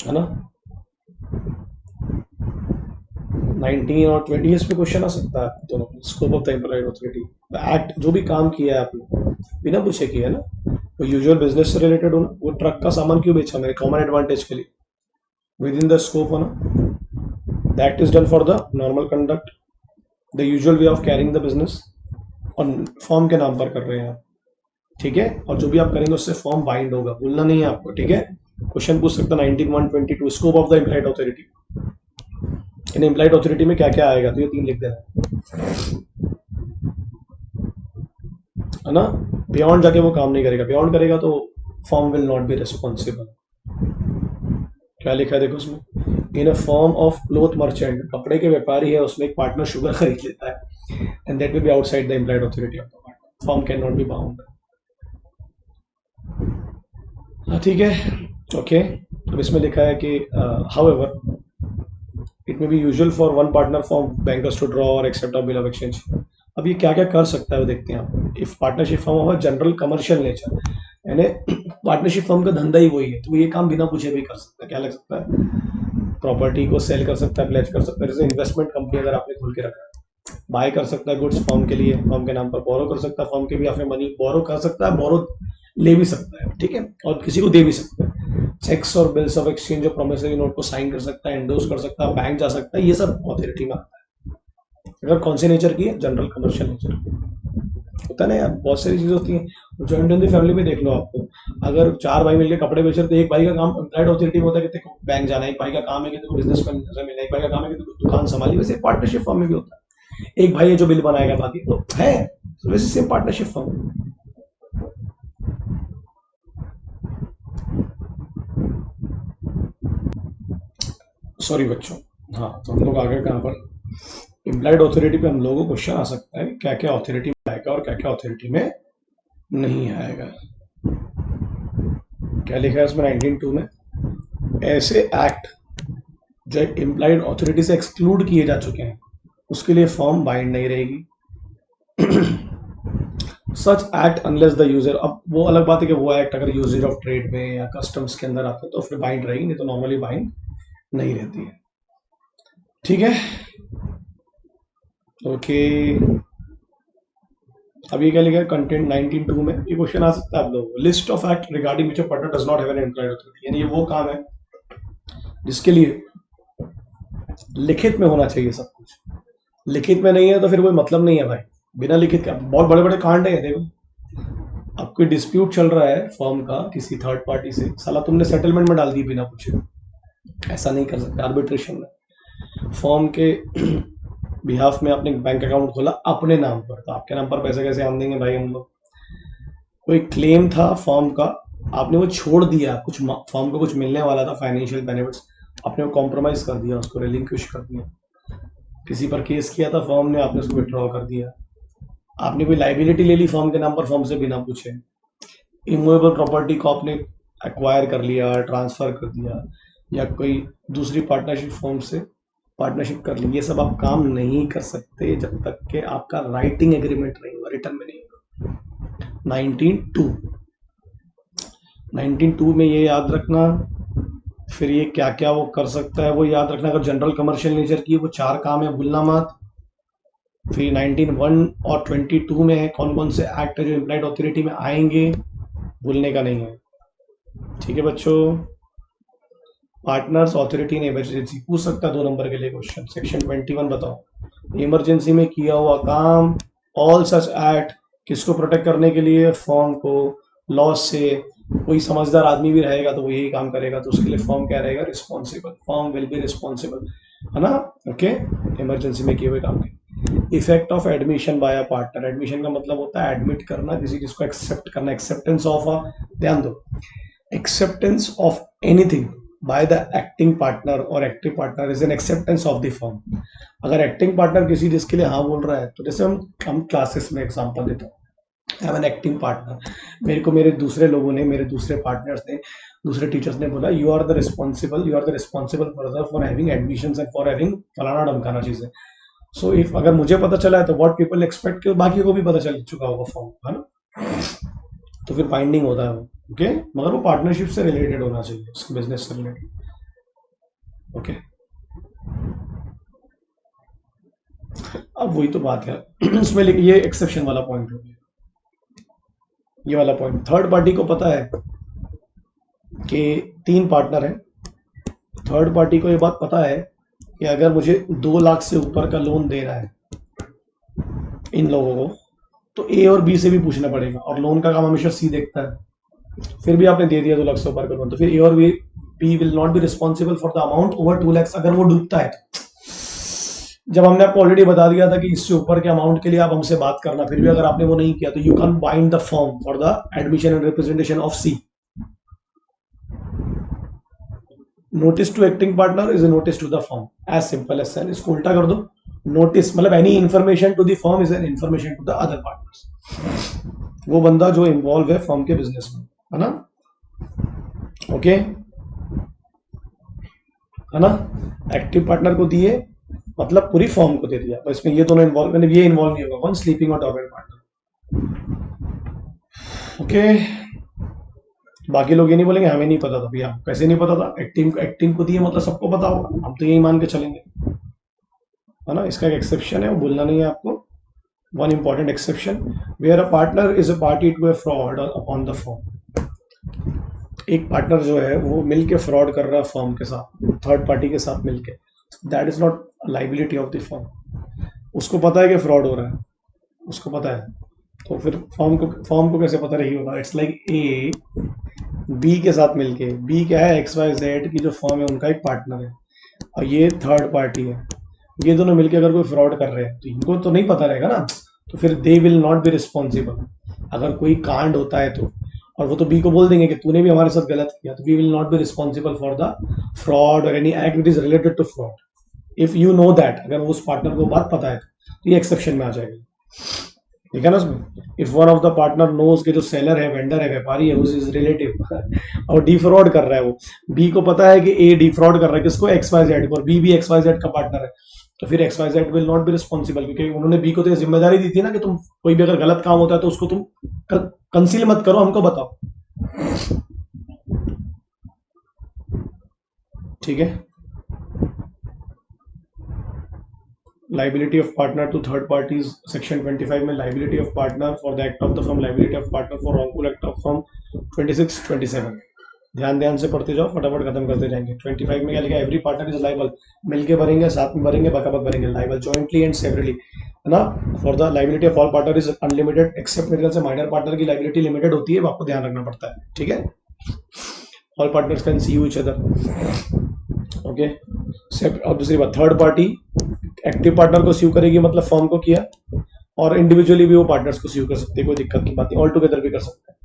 है ना। 19 और 20 इस पे क्वेश्चन आ सकता है दोनों। Scope of the implied authority, act जो भी काम किया है आपने बिना पूछे किया है ना, वो यूजुअल बिजनेस से रिलेटेड हो ना, वो ट्रक का सामान क्यों बेचा मेरे कॉमन एडवांटेज के लिए, विद इन द स्कोप हो ना। The act is done for the normal conduct, the usual way of carrying the business, और फॉर्म के नाम पर कर रहे हैं आप, ठीक है। और जो भी आप करेंगे उससे फॉर्म बाइंड होगा, भूलना नहीं है आपको, ठीक है। क्वेश्चन पूछ सकता है 19(1)(22), scope of the implied authority. In implied authority में क्या क्या आएगा, तो ये 3 लिख देना, है ना। बियॉन्ड जाके वो काम नहीं करेगा, बियॉन्ड करेगा तो firm will not be responsible. क्या लिखा है देखो उसमें, in a firm of cloth merchant, कपड़े के व्यापारी है, उसमें एक पार्टनर शुगर खरीद लेता है, and that will be outside the implied authority of the partner, firm can not be bound. ठीक है, ओके। अब इसमें लिखा है कि however it may be usual for one partner firm bankers to draw और accept a bill of exchange. अब ये क्या क्या कर सकता है वो देखते हैं आप। If partnership form of general commercial nature, यानी पार्टनरशिप फर्म का धंधा ही वही है, तो ये काम बिना पूछे भी कर सकता है। क्या लग सकता है, प्रॉपर्टी को सेल कर सकता है, प्लेज कर सकता है, जैसे इन्वेस्टमेंट कंपनी अगर आपने खोल के रखा है, बाय कर सकता है गुड्स फर्म के लिए, फर्म के नाम पर बोरो कर सकता है, फर्म के भी आपने मनी बोरो कर सकता है, बोरो ले भी सकता है, ठीक है, और किसी को दे भी सकता है। चेक्स और बिल्स ऑफ एक्सचेंज और प्रोमिसरी नोट को साइन कर सकता है, एंडोर्स कर सकता है, बैंक जा सकता है, ये सब ऑथोरिटी में आता है। अगर कौन से नेचर की है, जनरल कमर्शियल नेचर होता है ना यार, बहुत सारी चीजें होती हैं। जॉइंट इन द फैमिली में देख लो आपको, अगर 4 भाई मिलकर कपड़े बेच रहे, तो एक भाई का काम इम्प्लाइड ऑथोरिटी में होता है कि तेको बैंक जाना है, एक भाई का काम है कि तेको बिजनेस में मिलना है, एक भाई का काम है कि तेको दुकान संभाली। वैसे पार्टनरशिप फर्म में भी होता है, एक भाई है जो बिल बनाएगा, बाकी तो है, तो वैसे सेम पार्टनरशिप फर्म। सॉरी बच्चों, हाँ, तो हम लोग आगे कहाँ पर, इम्प्लाइड ऑथोरिटी पे हम लोगों को क्वेश्चन आ सकता है, क्या क्या ऑथोरिटी में आएगा और क्या क्या ऑथोरिटी में नहीं आएगा। क्या लिखा है इसमें 19(2) में, ऐसे एक्ट जो इम्प्लाइड ऑथोरिटी से एक्सक्लूड किए जा चुके हैं उसके लिए फॉर्म बाइंड नहीं रहेगी। Such act unless the user, अब वो अलग बात है कि वो एक्ट अगर यूजर ऑफ ट्रेड में या कस्टम्स के अंदर आते हैं तो फिर बाइंड रहेगी, नहीं तो नॉर्मली बाइंड नहीं रहती है। ठीक है, ओके। अब ये क्या लिखा है कंटेंट 19.2 में, ये क्वेश्चन आ सकता है आप लोगों को। List of act regarding which a partner does not have an employed authority, यानी ये वो काम है जिसके लिए लिखित में होना चाहिए सब कुछ। लिखित में नहीं है तो फिर कोई मतलब नहीं है भाई, बिना लिखित का बहुत बड़े बड़े कांड है। देखो अब कोई डिस्प्यूट चल रहा है फर्म का किसी थर्ड पार्टी से, साला तुमने सेटलमेंट में डाल दी बिना पूछे, ऐसा नहीं कर सकते। आर्बिट्रेशन में फर्म के बिहाफ में आपने बैंक अकाउंट खोला अपने नाम पर, तो आपके नाम पर पैसे कैसे आन देंगे भाई हम लोग। कोई क्लेम था फर्म का, आपने वो छोड़ दिया, कुछ फर्म को कुछ मिलने वाला था फाइनेंशियल बेनिफिट्स, आपने वो कॉम्प्रोमाइज कर दिया, उसको रिलिंक्विश कर दिया। किसी पर केस किया था फर्म ने, आपने उसको विड्रॉ कर दिया। आपने कोई लाइबिलिटी ले ली फर्म के नाम पर फर्म से बिना पूछे। इमूवेबल प्रॉपर्टी को आपने एक्वायर कर लिया, ट्रांसफर कर दिया, या कोई दूसरी पार्टनरशिप फर्म से पार्टनरशिप कर ली, ये सब आप काम नहीं कर सकते जब तक कि आपका राइटिंग एग्रीमेंट नहीं होगा, रिटर्न में नहीं होगा। 19.2 में ये याद रखना। फिर ये क्या क्या वो कर सकता है वो याद रखना। अगर जनरल कमर्शियल नेचर की वो 4 काम है, भूलना मत। फिर 19.1 और 22 में है कौन कौन से एक्ट है जो इम्प्लाइड अथॉरिटी में आएंगे, भूलने का नहीं है। ठीक है बच्चों, पार्टनर्स अथॉरिटी ने इमरजेंसी पूछ सकता है 2 नंबर के लिए क्वेश्चन। सेक्शन 21 बताओ, इमरजेंसी में किया हुआ काम, ऑल सच एक्ट किसको प्रोटेक्ट करने के लिए, फर्म को लॉस से। कोई समझदार आदमी भी रहेगा तो वो यही काम करेगा, तो उसके लिए फर्म क्या रहेगा, responsible, firm will be responsible, है ना। ओके, इमरजेंसी में किए हुए काम के। Effect of admission by a partner, admission का मतलब होता है एडमिट करना किसी चीज को, एक्सेप्ट करना, एक्सेप्टेंस ऑफ अ, ध्यान दो, acceptance of anything by the acting partner or active partner is an acceptance of the firm। अगर एक्टिंग पार्टनर किसी चीज के लिए हाँ बोल रहा है, तो जैसे हम क्लासेस में एग्जांपल देता हूँ, I am an acting partner, मेरे को मेरे दूसरे लोगों ने, मेरे दूसरे पार्टनर्स ने, दूसरे टीचर्स ने बोला you are the responsible for having admissions and for having फलाना ढमकाना चीजें। सो इफ अगर मुझे पता चला है तो व्हाट पीपल एक्सपेक्ट कि बाकी को भी पता चल चुका होगा फॉर्म, है ना, तो फिर बाइंडिंग होता है वो। ओके, मगर वो पार्टनरशिप से रिलेटेड होना चाहिए, उसके बिजनेस से रिलेटेड। ओके, अब वही तो बात है इसमें, लेकिन ये एक्सेप्शन वाला पॉइंट हो गया, ये वाला पॉइंट। थर्ड पार्टी को पता है कि 3 पार्टनर हैं, थर्ड पार्टी को ये बात पता है कि अगर मुझे 2 लाख से ऊपर का लोन देना है इन लोगों को, तो ए और बी से भी पूछना पड़ेगा, और लोन का काम हमेशा सी देखता है। फिर भी आपने दे दिया 2 लाख से ऊपर का लोन, तो फिर ए और B will not be responsible for the amount over 2 lakh अगर वो डूबता है तो। जब हमने आपको ऑलरेडी बता दिया था कि इससे ऊपर के अमाउंट के लिए आप हमसे बात करना, फिर भी अगर आपने वो नहीं किया तो you can bind the firm for the admission and representation of C. Notice to acting partner is a notice to the firm, as simple as that. इसको उल्टा कर दो, नोटिस मतलब any information to the firm is an information to the other partners, वो बंदा जो involve है firm के बिजनेस में, है ना। ओके, है ना। एक्टिव पार्टनर को दिए मतलब पूरी फर्म को दे दिया, तो इसमें ये दोनों इन्वॉल्व, मतलब ये इन्वॉल्व नहीं होगा, वन स्लीपिंग और डॉर्मेंट पार्टनर। ओके, बाकी लोग ये नहीं बोलेंगे हमें नहीं पता था भैया, कैसे नहीं पता था, एक्टिंग को दिए मतलब सबको पता होगा, हम तो यही मान के चलेंगे, है ना। इसका एक एक्सेप्शन है, वो भूलना नहीं है आपको, one important exception, where a partner is a party to a fraud upon the firm. एक पार्टनर जो है वो मिलके फ्रॉड कर रहा है फर्म के साथ, थर्ड पार्टी के साथ मिलके, that is not liability of the firm. उसको पता है कि फ्रॉड हो रहा है, उसको पता है, तो फिर फर्म को कैसे पता नहीं होगा। इट्स लाइक ए बी के साथ मिलके, बी क्या है, XYZ की जो फर्म है उनका एक पार्टनर है, और ये थर्ड पार्टी है, ये दोनों मिलके अगर कोई फ्रॉड कर रहे हैं तो इनको तो नहीं पता रहेगा ना, तो फिर they will not be responsible. अगर कोई कांड होता है तो, और वो तो बी को बोल देंगे कि तूने भी हमारे साथ गलत किया, तो we will not be responsible for the fraud और any act it is related to fraud. If you know that, अगर उस पार्टनर को बात पता है तो ये एक्सेप्शन में आ जाएगी, ठीक है ना। उसमें if one of the partner knows के जो सेलर है, वेंडर है, व्यापारी है, उस इज रिलेटिव और डिफ्रॉड कर रहा है, वो बी को पता है कि ए डिफ्रॉड कर रहा है किसको, XYZ को, और बी भी XYZ का पार्टनर है, तो फिर XYZ will not be responsible, क्योंकि उन्होंने बी को तो ये जिम्मेदारी दी थी ना कि तुम कोई भी अगर गलत काम होता है तो उसको तुम कंसील मत करो, हमको बताओ। ठीक है। Liability of partner to third parties, section 25 में liability of partner for the act of the firm, liability of partner for wrongful act of firm 26, 27। ध्यान से पढ़ते जाओ, फटाफट खत्म करते जाएंगे। 25 में क्या लिखा है? एवरी पार्टनर इज लाइबल, मिलके भरेंगे, साथ में भरेंगे, बकाबक भरेंगे। लाइबल जॉइंटली एंड सेवरली, है ना। For the liability of all partner is unlimited except मेरे ख्याल से माइनर पार्टनर की लाइबिलिटी लिमिटेड होती है, वो आपको ध्यान रखना पड़ता है। ठीक है। All partners can see each other. Okay. और दूसरी बात, थर्ड पार्टी एक्टिव पार्टनर को स्यू करेगी, मतलब फर्म को किया, और इंडिविजुअली भी वो पार्टनर्स को स्यू कर सकते हैं, कोई दिक्कत की बात नहीं, ऑल टुगेदर भी कर सकते हैं।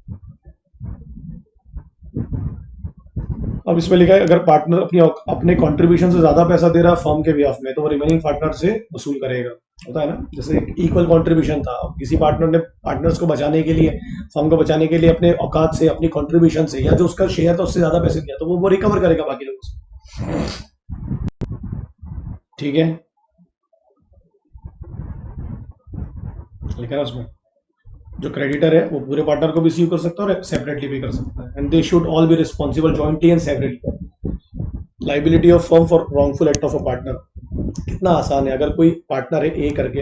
अब इसमें लिखा है अगर पार्टनर अपने कंट्रीब्यूशन से ज्यादा पैसा दे रहा है फर्म के बिहाफ में, तो वो रिमेनिंग पार्टनर से वसूल करेगा। होता है ना, जैसे इक्वल कंट्रीब्यूशन था, किसी पार्टनर ने पार्टनर्स को बचाने के लिए, फर्म को बचाने के लिए अपने औकात से, अपनी कंट्रीब्यूशन से, या जो उसका शेयर था उससे ज्यादा पैसे दिया, तो वो रिकवर करेगा बाकी लोगों से। ठीक है। लिखा है उसमें, जो क्रेडिटर है वो पूरे पार्टनर को भी सीव कर सकता है और सेपरेटली भी कर सकता है। And they should all be responsible jointly and separately. Liability of firm for wrongful act of a partner, कितना आसान है। अगर कोई पार्टनर है ए करके,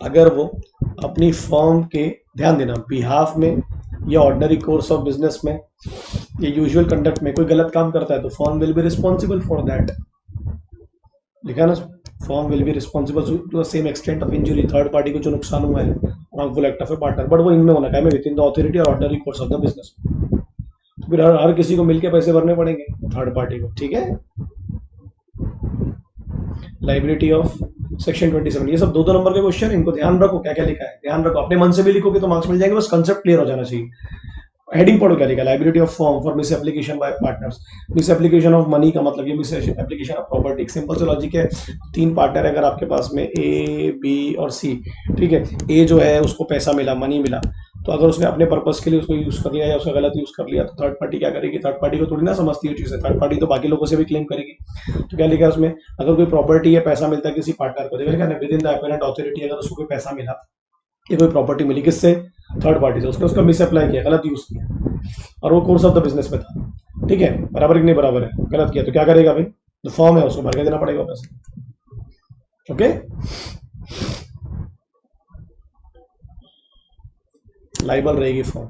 अगर वो अपनी फर्म के, ध्यान देना, बिहाफ में या ऑर्डिनरी कोर्स ऑफ बिजनेस में या यूजुअल कंडक्ट में कोई गलत काम करता है, तो firm will be responsible for that. लिखा ना, firm will be responsible to the same extent of injury, third party को जो नुकसान हुआ है wrongful act of a partner, but वो इनमें होना चाहिए, विद इन द ऑथोरिटी और ordinary course of the business. तो फिर हर किसी को मिलके पैसे भरने पड़ेंगे थर्ड पार्टी को। ठीक है। लाइबिलिटी ऑफ सेक्शन 27, ये सब 2-2 नंबर के क्वेश्चन, इनको ध्यान रखो, क्या क्या लिखा है ध्यान रखो, अपने मन से भी लिखोगे तो मार्क्स मिल जाएंगे, बस कंसेप्ट क्लियर हो जाना चाहिए। हेडिंग पढ़ो क्या लिखा है, liability of firm for miss application by partners. Miss application of money का मतलब ये miss application of property. Simple से लॉजिक है, 3 पार्टनर है अगर आपके पास में, ए, बी और सी। ठीक है। ए जो है उसको पैसा मिला, मनी मिला, तो अगर उसने अपने पर्पस के लिए उसको यूज कर लिया या उसका गलत यूज कर लिया, तो थर्ड पार्टी क्या करेगी? थर्ड पार्टी को थोड़ी ना समझती है चीजें, थर्ड पार्टी तो बाकी लोगों से भी क्लेम करेगी। तो क्या लिखा है उसमें, अगर कोई प्रॉपर्टी है, पैसा मिलता है किसी पार्टनर को, देखा with in the apparent authority, अगर उसको कोई पैसा मिला या कोई प्रॉपर्टी मिली, किससे? थर्ड पार्टी से, उसने उसका मिस अप्लाई किया, गलत यूज किया, और वो कोर्स ऑफ द बिजनेस में था। ठीक है। बराबर कि नहीं बराबर है? गलत किया तो क्या करेगा भाई? जो फॉर्म है उसको भर के देना पड़ेगा पैसे। ओके। लाइबल रहेगी फॉर्म।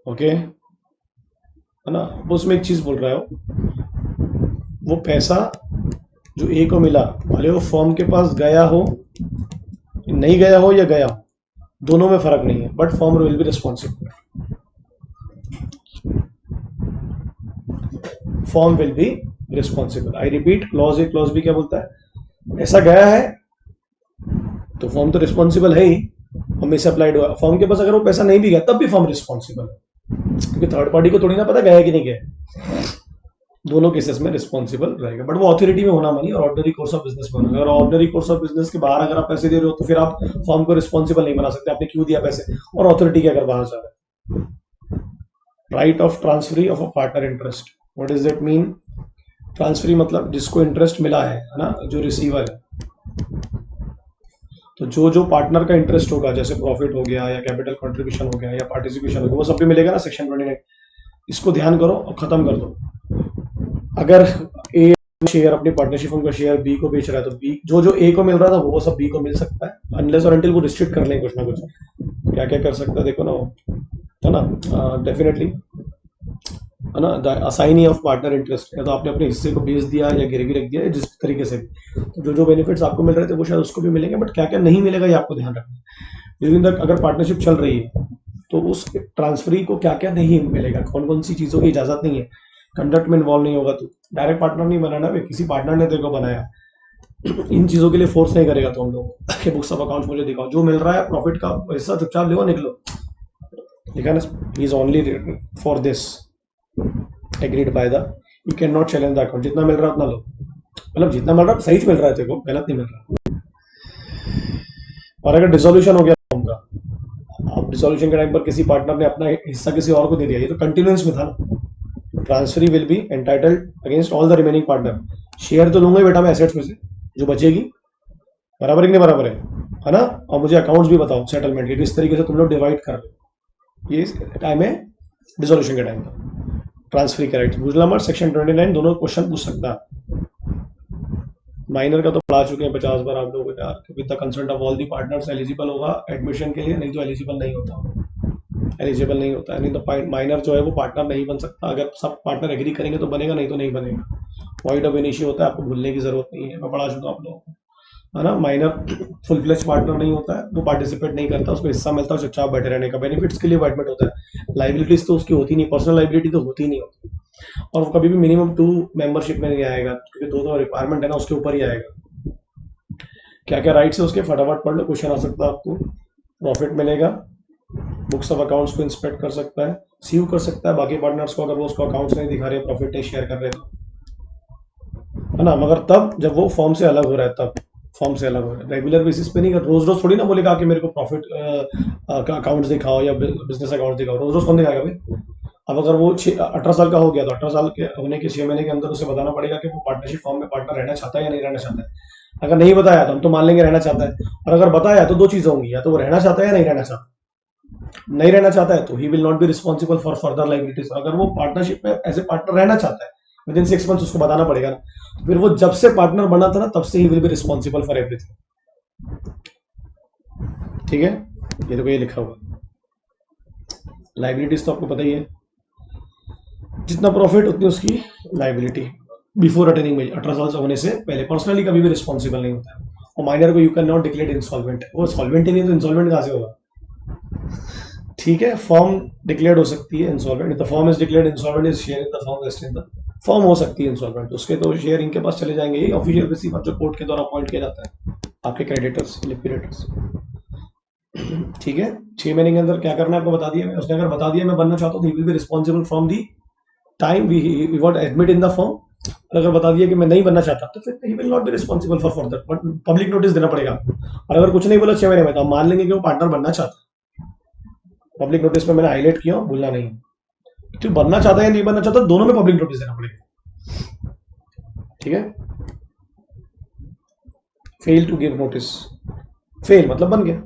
ओके, है ना। उसमें एक चीज बोल रहा हो, वो पैसा जो ए को मिला, भले वो फॉर्म के पास गया हो, नहीं गया हो या गया हो, दोनों में फर्क नहीं है, but firm will be responsible. Firm will be responsible. I repeat, clause A clause B क्या बोलता है? ऐसा गया है तो फॉर्म तो रिस्पॉन्सिबल है ही, और मिस अप्लाइड हुआ। फॉर्म के पास अगर वो पैसा नहीं भी गया तब भी फॉर्म रिस्पॉन्सिबल है, क्योंकि थर्ड पार्टी को थोड़ी ना पता गया कि नहीं गया। दोनों केसेस में रिस्पॉन्सिबल रहेगा, बट वो ऑथोरिटी में होना मनी और ऑर्डिनरी कोर्स ऑफ बिजनेस में होना। अगर ऑर्डिनरी कोर्स ऑफ बिजनेस के बाहर अगर आप पैसे दे रहे हो तो फिर आप फॉर्म को रिस्पॉन्सिबल नहीं बना सकते, आपने क्यों दिया पैसे, और ऑथोरिटी के अगर बाहर जा रहा है। Right of transferee of a partner interest, what does it mean? Transferee मतलब जिसको इंटरेस्ट मिला है ना, जो रिसीवर है, तो जो जो पार्टनर का इंटरेस्ट होगा, जैसे प्रॉफिट हो गया या कैपिटल कंट्रीब्यूशन हो गया या पार्टिसिपेशन हो गया, वो सब भी मिलेगा ना सेक्शन 29। इसको ध्यान करो और खत्म कर दो। अगर ए शेयर अपनी पार्टनरशिप का शेयर बी को बेच रहा है, तो बी जो जो ए को मिल रहा था वो सब बी को मिल सकता है, अनलेस और अनटिल वो रिस्ट्रिक्ट कर लें कुछ ना कुछ। क्या क्या कर सकता है देखो ना, है ना। डेफिनेटली, है ना, the assignee of partner interest है, तो आपने अपने हिस्से को बेच दिया या गिरवी रख दिया, जिस तरीके से भी, तो जो जो बेनिफिट्स आपको मिल रहे थे वो शायद उसको भी मिलेंगे, बट क्या क्या नहीं मिलेगा ये आपको ध्यान रखना। ड्यूरिंग द, अगर पार्टनरशिप चल रही है तो उस ट्रांसफरी को क्या क्या नहीं मिलेगा, कौन कौन सी चीजों की इजाजत नहीं है, कंडक्ट में इन्वॉल्व नहीं होगा, तो डायरेक्ट पार्टनर नहीं बनाना है, किसी पार्टनर ने तेरे को बनाया, इन चीजों के लिए फोर्स नहीं करेगा तो हम लोग कि बुक्स ऑफ अकाउंट्स मुझे दिखाओ, जो मिल रहा है प्रॉफिट का हिस्सा चुपचाप लो निकलो। लिखा ना, he is only for this agreed by the, you can not challenge the account, जितना मिल रहा है उतना लो, मतलब जितना मिल रहा है सही मिल रहा है तेरे को, गलत नहीं मिल रहा। और अगर डिसोल्यूशन हो गया फॉर्म का, अब डिसोल्यूशन के टाइम पर किसी पार्टनर ने अपना हिस्सा किसी और को दे दिया, ये तो कंटिन्यूअस में था ना। Transferee will be entitled against all the remaining partner. Share तो लूंगा ही बेटा मैं एसेट्स में से, जो बचेगी बराबर है कि नहीं बराबर है ना? और मुझे अकाउंट्स भी बताओ सेटलमेंट के, किस तरीके से तुम लोग डिवाइड कर रहे हो। ये टाइम है डिसोल्यूशन के टाइम का। ट्रांसफर के राइट, बुझला मत, सेक्शन 29 दोनों क्वेश्चन पूछ सकता है। माइनर का तो पढ़ा चुके हैं 50 बार आप लोग यार। With the consent of all the partners eligible होगा एडमिशन के लिए, नहीं तो एलिजिबल नहीं होता, एलिजिबल नहीं होता है। नहीं तो माइनर जो है वो पार्टनर नहीं बन सकता। अगर सब पार्टनर एग्री करेंगे तो बनेगा, नहीं तो नहीं बनेगा। पॉइंट ऑफ इनिशियो होता है, आपको भूलने की जरूरत नहीं है, मैं पढ़ा चुका आप लोगों को, है ना। माइनर फुल फ्लेज पार्टनर नहीं होता है, वो पार्टिसिपेट नहीं करता, उसको हिस्सा मिलता है चुपचाप बैठे रहने का, बेनिफिट्स के लिए वो एडमिट होता है। लाइबिलिटीज तो उसकी होती नहीं, पर्सनल लाइबिलिटी तो होती नहीं होती, और वो कभी भी मिनिमम 2 मेंबरशिप में नहीं आएगा, क्योंकि दो रिक्वायरमेंट है ना, उसके ऊपर ही आएगा। क्या क्या राइट्स है उसके, फटाफट पढ़ लो, क्वेश्चन आ सकता है आपको। प्रॉफिट मिलेगा, बुक्स ऑफ अकाउंट्स को इंस्पेक्ट कर सकता है, सीव कर सकता है बाकी पार्टनर्स को, अगर वो उसको अकाउंट्स नहीं दिखा रहे, प्रॉफिट नहीं शेयर कर रहे तो, है ना। मगर तब जब वो फॉर्म से अलग हो रहा है, तब फॉर्म से अलग हो रहा है, रेगुलर बेसिस पे नहीं कर, रोज रोज थोड़ी ना बोलेगा कि मेरे को प्रॉफिट का अकाउंट्स दिखाओ या बिजनेस अकाउंट दिखाओ, रोज रोज कौन दिखाएगा भाई। अब अगर वो 18 साल का हो गया तो 18 साल के होने के 6 महीने के अंदर उसे बताना पड़ेगा कि वो पार्टनरशिप फॉर्म में पार्टनर रहना चाहता है या नहीं रहना चाहता है। अगर नहीं बताया तो हम तो मान लेंगे रहना चाहता है, और अगर बताया तो दो चीजें होंगी, या तो वो रहना चाहता है या नहीं रहना चाहता। नहीं रहना चाहता है तो he will not be responsible for further liabilities. अगर वो पार्टनरशिप में एज ए पार्टनर रहना चाहता है, विद इन 6 मंथ्स उसको बताना पड़ेगा ना। तो फिर वो जब से पार्टनर बना था ना, तब से ही will be responsible for everything. ठीक है, ये देखो ये लिखा हुआ। लाइबिलिटीज तो आपको पता ही है, जितना प्रॉफिट उतनी उसकी लाइबिलिटी। बिफोर अटेनिंग में 18 साल से होने से पहले पर्सनली कभी भी रिस्पॉन्सिबल नहीं होता है। और माइनर को you can not declare insolvent, वो सॉल्वेंट ही नहीं तो इंसॉल्वेंट कहां से होगा। ठीक है, फॉर्म डिक्लेयर हो सकती है insolvent, the firm is declared insolvent, is share in the firm vest in the firm हो सकती है इंसॉल्वेंट, उसके तो शेयर इनके पास चले जाएंगे, ये ऑफिशियल रिसीवर जो कोर्ट के द्वारा अपॉइंट किया जाता है, आपके क्रेडिटर्स लिक्विडेटर्स। ठीक है, 6 महीने के अंदर क्या करना है आपको बता दिया। उसने अगर बता दिया मैं बनना चाहता हूँ तो he will be responsible from the time we what admit in the firm. और अगर बता दिया कि मैं नहीं बनना चाहता तो फिर he will not be responsible for further, but public notice देना पड़ेगा आपको। और अगर कुछ नहीं बोला 6 महीने में तो हम मान लेंगे कि वो पार्टनर बनना चाहता है। पब्लिक नोटिस में मैंने हाईलाइट किया, भूलना नहीं। तो बनना चाहता है या नहीं बनना चाहता, दोनों में पब्लिक नोटिस देना पड़ेगा। ठीक है, fail to give notice, fail मतलब बन गया।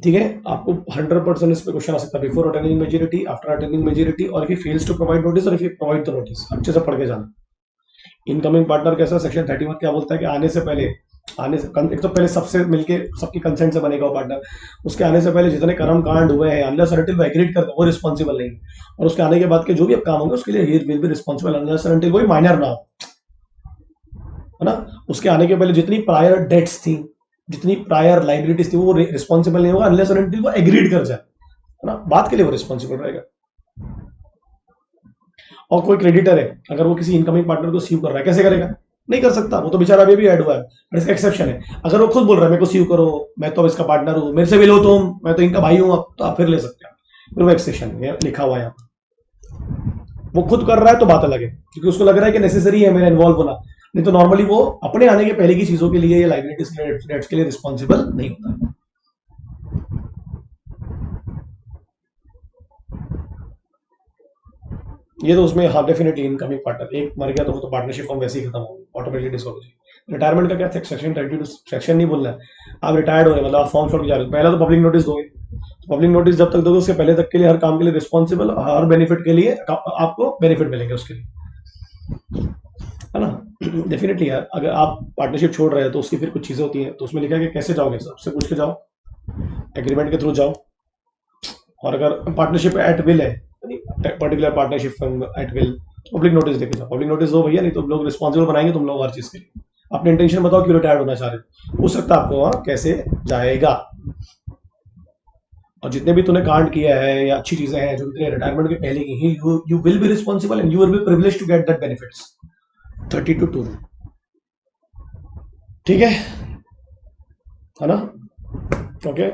ठीक है, आपको 100% इस पे क्वेश्चन आ सकता है, before attaining majority, after attaining majority, और if he fails to provide notice, और if he provide the notice. अच्छे से पढ़ के जाना। इनकमिंग पार्टनर कैसा, सेक्शन 31 क्या बोलता है कि आने से पहले, आने से एक तो पहले सबसे मिलके सबकी कंसेंट से बनेगा वो पार्टनर, उसके आने से पहले जितने कर्म कांड हुए हैं अनलेस अनटिल वो एग्रीड कर दे, वो रिस्पॉन्सिबल नहीं है। और उसके आने के बाद के जो भी अब काम होंगे उसके लिए ही will be responsible unless until कोई माइनर ना हो, है ना। उसके आने के पहले जितनी प्रायर डेट्स थी, जितनी प्रायर लाइबिलिटीज थी, वो रिस्पॉन्सिबल नहीं होगा अनलेस अनटिल वो एग्रीड कर जाए, है ना, बात के लिए वो रिस्पॉन्सिबल रहेगा। और कोई क्रेडिटर है, अगर वो किसी इनकमिंग पार्टनर को सीव कर रहा है, कैसे करेगा, नहीं कर सकता, वो तो बेचारा अभी भी ऐड हुआ है, पर इसका एक्सेप्शन है। अगर वो खुद बोल रहा है मेरे को सीव करो, मैं तो इसका पार्टनर हूं, मेरे से भी लो तुम, मैं तो इनका भाई हूं, तो आप फिर ले सकते हो, फिर वो एक्सेप्शन लिखा हुआ है यहाँ। वो खुद कर रहा है तो बात अलग है, क्योंकि उसको लग रहा है कि नेसेसरी है मेरा इन्वॉल्व होना, नहीं तो नॉर्मली वो अपने आने के पहले की चीजों के लिए या लाइबिलिटीज के लिए, डेट्स के लिए रिस्पॉन्सिबल नहीं होता। ये तो उसमें हाँ डेफिनेटली इनकमिंग पार्टनर एक मर गया तो वो तो पार्टनरशिप फॉर्म वैसे ही खत्म होगी, ऑटोमेटिकली डिसॉल्व। रिटायरमेंट का क्या सेक्शन 32 सेक्शन नहीं बोलना है, आप रिटायर्ड हो रहे मतलब आप फॉर्म छोड़ के जा रहे हो, पहला तो पब्लिक नोटिस दोगे। पब्लिक नोटिस जब तक दोगे उसके पहले तक के लिए हर काम के लिए रिस्पॉन्सिबल, हर बेनिफिट के लिए आपको बेनिफिट मिलेंगे उसके लिए, है ना। डेफिनेटली यार, अगर आप पार्टनरशिप छोड़ रहे हो तो उसकी फिर कुछ चीजें होती हैं, तो उसमें लिखा है कि कैसे जाओगे, सबसे पूछ के जाओ, एग्रीमेंट के थ्रू जाओ। और अगर पार्टनरशिप एट विल है, particular partnership at will, public notice देके जाओ, पब्लिक नोटिस दो भैया, नहीं तो लोग रिस्पॉन्सिबल बनाएंगे तुम लोग हर चीज के लिए। अपने इंटेंशन बताओ क्यों रिटायर्ड होना चाह रहे हो, पूछ सकता आपको वहां कैसे जाएगा। और जितने भी तूने कांड किया है या अच्छी चीजें हैं जो तेरे रिटायरमेंट के पहले की ही, you will be responsible and you will be privilege to get that benefits 32(2). ठीक है ना, ओके।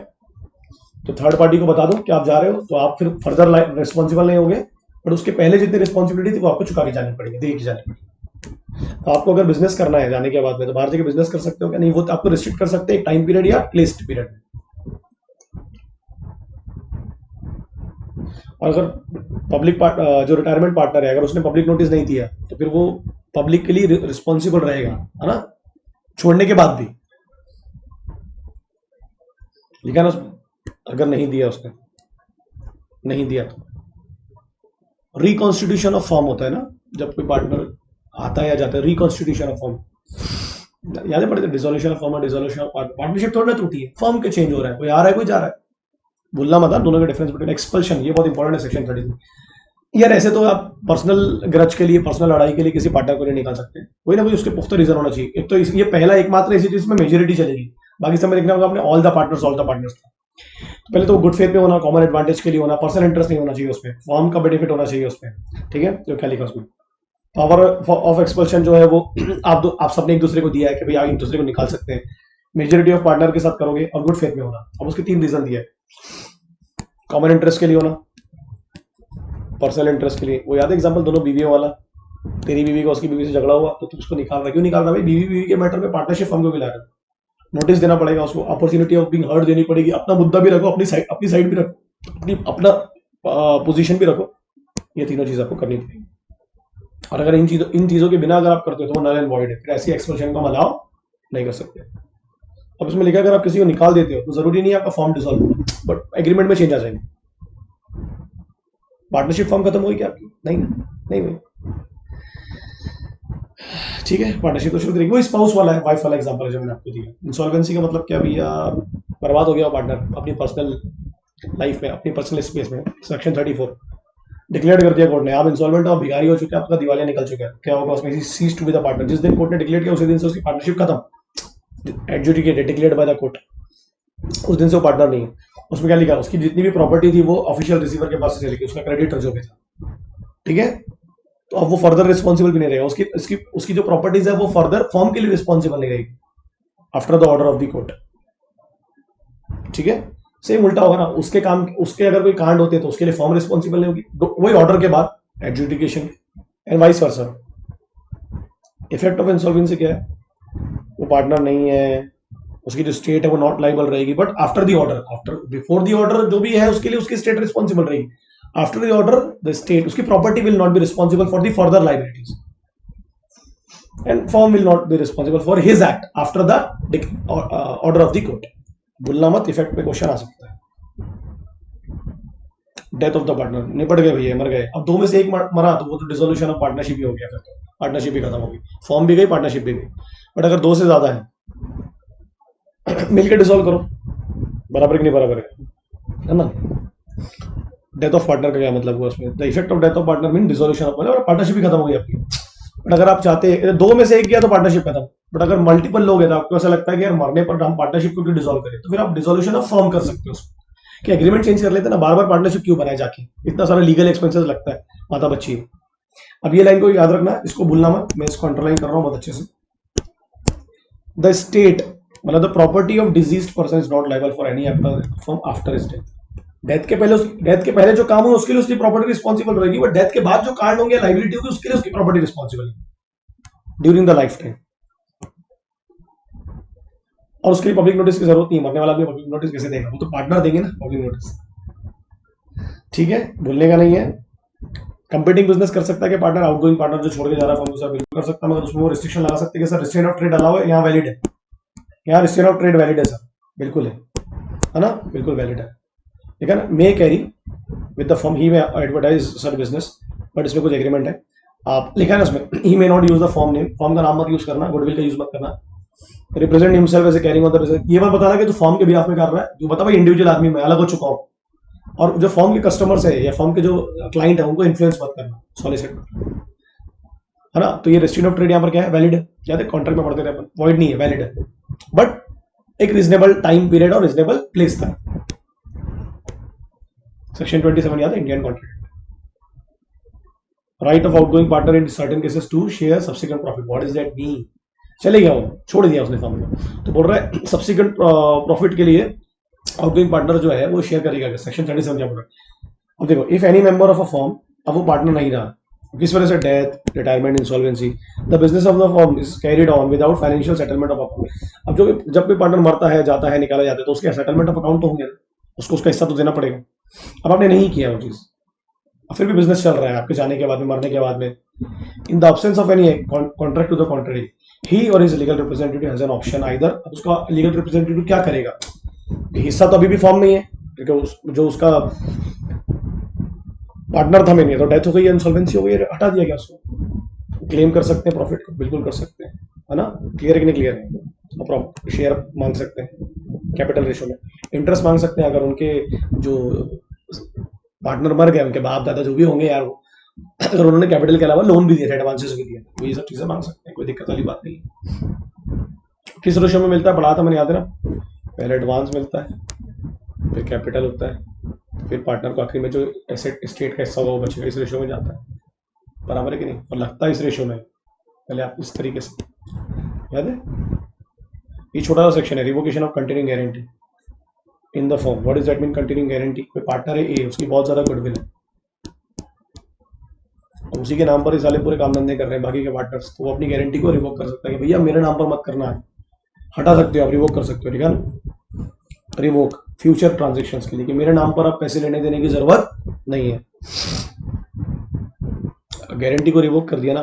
तो थर्ड पार्टी को बता दो कि आप जा रहे हो, तो आप फिर फर्दर रिस्पॉन्सिबल नहीं होंगे, बट उसके पहले जितनी रिस्पॉन्सिबिलिटी थी वो आपको चुका के जानी पड़ेगी, दे के जानी पड़ेगी। तो आपको अगर बिजनेस करना है जाने के बाद में, तो बाहर जाके बिजनेस कर सकते हो क्या, नहीं, वो तो आपको रिस्ट्रिक्ट कर सकते हैं एक टाइम पीरियड या प्लेस्ड पीरियड में। और अगर पब्लिक जो रिटायरमेंट पार्टनर है, अगर उसने पब्लिक नोटिस नहीं दिया तो फिर वो पब्लिक के लिए रिस्पॉन्सिबल रहेगा, है ना। छोड़ने के बाद भी लिखा ना अगर नहीं दिया उसने, नहीं दिया तो रिकॉन्स्टिट्यूशन ऑफ फॉर्म होता है ना, जब कोई पार्टनर आता है या जाता है, रिकॉन्स्टिट्यूशन ऑफ फॉर्म याद पड़े थे, डिसोल्यूशन ऑफ फॉर्म और डिसोल्यूशन ऑफ पार्टनरशिप थोड़ा ना टूटी है, फॉर्म के चेंज हो रहा है, कोई आ रहा है कोई जा रहा है, भूलना मत दोनों के डिफरेंस बिटवीन एक्सपल्शन, ये बहुत इंपॉर्टेंट है सेक्शन 33। यार ऐसे तो आप पर्सनल ग्रज के लिए, पर्सनल लड़ाई के लिए किसी पार्टनर को नहीं निकाल सकते, कोई ना कोई उसके पुख्ता रीजन होना चाहिए। एक तो ये पहला एकमात्र ऐसी चीज में मेजोरिटी चलेगी, बाकी सब में देखना होगा आपने ऑल द पार्टनर्स था। तो पहले तो गुड फेथ पे होना, कॉमन एडवांटेज के लिए होना, पर्सनल इंटरेस्ट नहीं होना चाहिए उसमें, फॉर्म का बेनिफिट होना चाहिए उसमें, ठीक है। जो क्या लिखा उसमें, पावर ऑफ एक्सपल्शन जो है वो आप सबने एक दूसरे को दिया है कि भाई आप एक दूसरे को निकाल सकते हैं, मेजोरिटी ऑफ पार्टनर के साथ करोगे और गुड फेथ में होना। अब उसके 3 रीजन दिया है, कॉमन इंटरेस्ट के लिए होना, पर्सनल इंटरेस्ट के लिए, वो याद है एग्जांपल दोनों बीवियों वाला, तेरी बीवी का उसकी बीवी से झगड़ा हुआ तो तुम उसको निकाल रहा है, क्यों निकाल रहा है भाई, बीवी के मैटर में पार्टनरशिप फर्म को मिला रहा है, नोटिस देना पड़ेगा उसको, अपॉर्चुनिटी ऑफ बीइंग हर्ड देनी पड़ेगी, अपना मुद्दा भी रखो, अपनी साइड भी रखो, अपना पोजीशन भी रखो, ये तीनों चीज आपको करनी पड़ेगी। और अगर इन चीजों के बिना अगर आप करते हो तो वो नल एंड वॉइड है, फिर ऐसी एक्सप्रेशन को हम अलाउ नहीं कर सकते। अब इसमें लिखा अगर आप किसी को निकाल देते हो तो जरूरी नहीं है आपका फॉर्म डिसॉल्व हो, बट एग्रीमेंट में चेंज आ जाएंगे। पार्टनरशिप फॉर्म खत्म होगी क्या आपकी, नहीं हुई, ठीक है। पार्टनरशिप तो शुरू करेगी, वो स्पाउस वाला है, वाइफ वाला एग्जांपल है जो मैंने आपको दिया। इंसॉल्वेंसी का मतलब क्या भैया, बर्बाद हो गया पार्टनर अपनी पर्सनल लाइफ में, अपनी पर्सनल स्पेस में, सेक्शन 34 डिक्लेयर कर दिया कोर्ट ने, आप इंसॉल्वेंट हो, भिखारी हो चुके हैं, आपका दिवालिया निकल चुका है, क्या होगा उसमें, cease to be the partner, जिस दिन कोर्ट ने डिक्लेयर किया उसी दिन से उसकी पार्टनरशिप खत्म, एडजुडिकेटेड, डिक्लेयर्ड बाय द कोर्ट, उस दिन से वो पार्टनर नहीं है। उसमें क्या लिखा, उसकी जितनी भी प्रॉपर्टी थी वो ऑफिशियल रिसीवर के पास से चली गई, उसका क्रेडिटर जो भी था, ठीक है। तो अब वो फर्दर रिस्पॉन्सिबल भी नहीं रहेगा, उसकी जो प्रॉपर्टीज है वो फर्दर फॉर्म के लिए रिस्पॉन्सिबल नहीं रहेगी after the order of the court, ठीक है। सेम उल्टा होगा ना, उसके अगर कोई कांड होते हैं तो उसके लिए फॉर्म रिस्पॉन्सिबल नहीं होगी, वही ऑर्डर के बाद adjudication and vice versa. Effect of insolvency क्या है, वो पार्टनर नहीं है, उसकी जो स्टेट है वो नॉट लाइबल रहेगी, but after the order, before the order जो भी है उसके लिए उसकी स्टेट रिस्पॉन्सिबल रहेगी, after the order the state, उसकी property will not be responsible for the further liabilities and firm will not be responsible for his act after the order of the court. भूलना मत, effect पे question आ सकता है। Death of the partner, निपट गए भैया, मर गए, अब 2 में से एक मरा तो वो तो डिसोल्यूशन ऑफ पार्टनरशिप ही हो गया, फिर तो पार्टनरशिप ही खत्म हो गई, फॉर्म भी गई, पार्टनरशिप भी गई। बट अगर 2 से ज्यादा है मिलकर डिसॉल्व करो, बराबर की नहीं बराबर है ना। डेथ ऑफ पार्टनर का क्या मतलब हुआ उसमें, the effect of death of partner mean dissolution of, मतलब पार्टनरशिप ही खत्म हो गई आपकी। बट अगर आप चाहते हैं 2 में से एक गया तो पार्टनरशिप खत्म, बट अगर मल्टीपल लोग हैं तो आपको ऐसा लगता है कि यार मरने पर हम पार्टनरशिप को क्यों डिसॉल्व करें, तो फिर आप डिसोल्यूशन ऑफ फॉर्म कर सकते हो उसको, कि एग्रीमेंट चेंज कर लेते हैं ना, बार बार पार्टनरशिप क्यों बनाए जाके, इतना सारा लीगल एक्सपेंसेस लगता है, माता बच्ची। अब ये लाइन को याद रखना, इसको भूलना मत, मैं इसको अंडरलाइन कर रहा हूँ बहुत अच्छे से। द स्टेट मतलब the property of diseased person is not liable for any act from after his death. Death के पहले जो काम हो उसके लिए उसकी प्रॉपर्टी रिस्पॉन्सिबल रहेगी, बट डेथ के बाद जो कांड होंगे, लाइबिलिटी होगी, उसके लिए उसकी प्रॉपर्टी रिस्पॉन्सिबल है ड्यूरिंग द लाइफ टाइम। और उसके लिए पब्लिक नोटिस की जरूरत नहीं है, मरने वाला भी पब्लिक नोटिस कैसे देगा, वो तो पार्टनर देंगे ना पब्लिक नोटिस, ठीक है, भूलने का नहीं है। कंपीटिंग बिजनेस कर सकता है कि पार्टनर, आउटगोइंग पार्टनर जो छोड़ के जा रहा है फॉर्म, बिल्कुल कर सकता है, मगर उसमें वो रिस्ट्रिक्शन लगा सकते हैं कि sir restrain of trade allow है, यहाँ वैलिड है, यहाँ रिस्ट्रेन ऑफ ट्रेड वैलिड है सर, बिल्कुल है ना, बिल्कुल वैलिड है, ठीक है ना। मे कैरी विद द फॉर्म, ही में एडवर्टाइज सर बिजनेस, बट इसमें कुछ एग्रीमेंट है, आप लिखा है ना उसमें, he may not use the firm name, firm का नाम मत यूज करना, गुडविल का यूज मत करना, represent himself as a carrying of the business, ये बात बताना कि तो फॉर्म के बिहाफ में कर रहा है, जो बता भाई इंडिविजुअल आदमी में अलग हो चुका हूँ, और जो फॉर्म के कस्टमर्स है या फॉर्म के जो क्लाइंट है उनको इन्फ्लुएंस मत करना, सॉलिसिट, है ना। तो ये रेस्ट्रिक्शन ऑफ ट्रेड यहाँ पर क्या है, वैलिड है, क्या है, कॉन्ट्रैक्ट में पढ़ते थे अपन, वॉइड नहीं है, वैलिड है, बट एक रीजनेबल टाइम पीरियड और रीजनेबल प्लेस था। सेक्शन 27 याद है, Indian contract, right of outgoing partner in certain cases to share subsequent profit, what is that mean, चले गया वो, छोड़ दिया उसने फॉर्म को, तो बोल रहा है सब्सिक्वेंट प्रॉफिट के लिए आउटगोइंग पार्टनर जो है वो शेयर करेगा, सेक्शन 37 क्या बोल रहा है। अब देखो, if any member of a form, अब वो पार्टनर नहीं रहा, किस वजह से, death, retirement, insolvency, the business of the firm is carried on without financial settlement of account. अब जब कोई पार्टनर मरता है, जाता है, निकाला जाता है, तो उसके सेटलमेंट ऑफ अकाउंट तो होंगे, उसको उसका हिस्सा तो देना पड़ेगा। अब आपने नहीं किया वो चीज, फिर भी बिजनेस चल रहा है आपके जाने के बाद में, मरने के बाद में, in the absence of any contract to the contrary, he और his legal representative has an option either. उसका लीगल रिप्रेजेंटेटिव क्या करेगा, हिस्सा तो अभी भी फॉर्म में ही है क्योंकि जो उसका पार्टनर था मैंने, तो डेथ हो गई, इंसॉल्वेंसी हो गई, हटा दिया गया उसको। क्लेम कर सकते हैं प्रॉफिट को, बिल्कुल कर सकते हैं, है ना। क्लियर है कि नहीं क्लियर है। शेयर मांग सकते हैं कैपिटल रेशो में, इंटरेस्ट मांग सकते हैं अगर उनके जो पार्टनर मर गए, उनके बाप दादा जो भी होंगे यार, वो अगर उन्होंने कैपिटल के अलावा लोन भी दिया, एडवांसेस भी दिए, तो ये सब चीजें मांग सकते हैं, कोई दिक्कत वाली बात नहीं है। किस रेशो में मिलता है, पढ़ा था मैंने, याद है ना। पहले एडवांस मिलता है, फिर कैपिटल होता है, फिर पार्टनर को आखिर में जो एसेट स्टेट का हिस्सा होगा वो बचेगा, इस रेशो में जाता है। बराबर है कि नहीं, और लगता है इस रेशो में। पहले आप इस तरीके से याद है। ये छोटा सा सेक्शन है, revocation of continuing guarantee in the form. What is that mean continuing guarantee. कोई पार्टनर है ए, उसकी बहुत ज्यादा गुडविल है, उसी के नाम पर ही साले पूरे काम धंधे कर रहे हैं बाकी के पार्टनर्स, तो वो अपनी गारंटी को रिवोक कर सकता है कि भैया मेरे नाम पर मत करना है, हटा सकते हो आप, रिवोक कर सकते हो, ठीक है ना। रिवोक फ्यूचर ट्रांजेक्शन्स के लिए कि मेरे नाम पर आप पैसे लेने देने की जरूरत नहीं है। गारंटी को रिवोक कर दिया ना।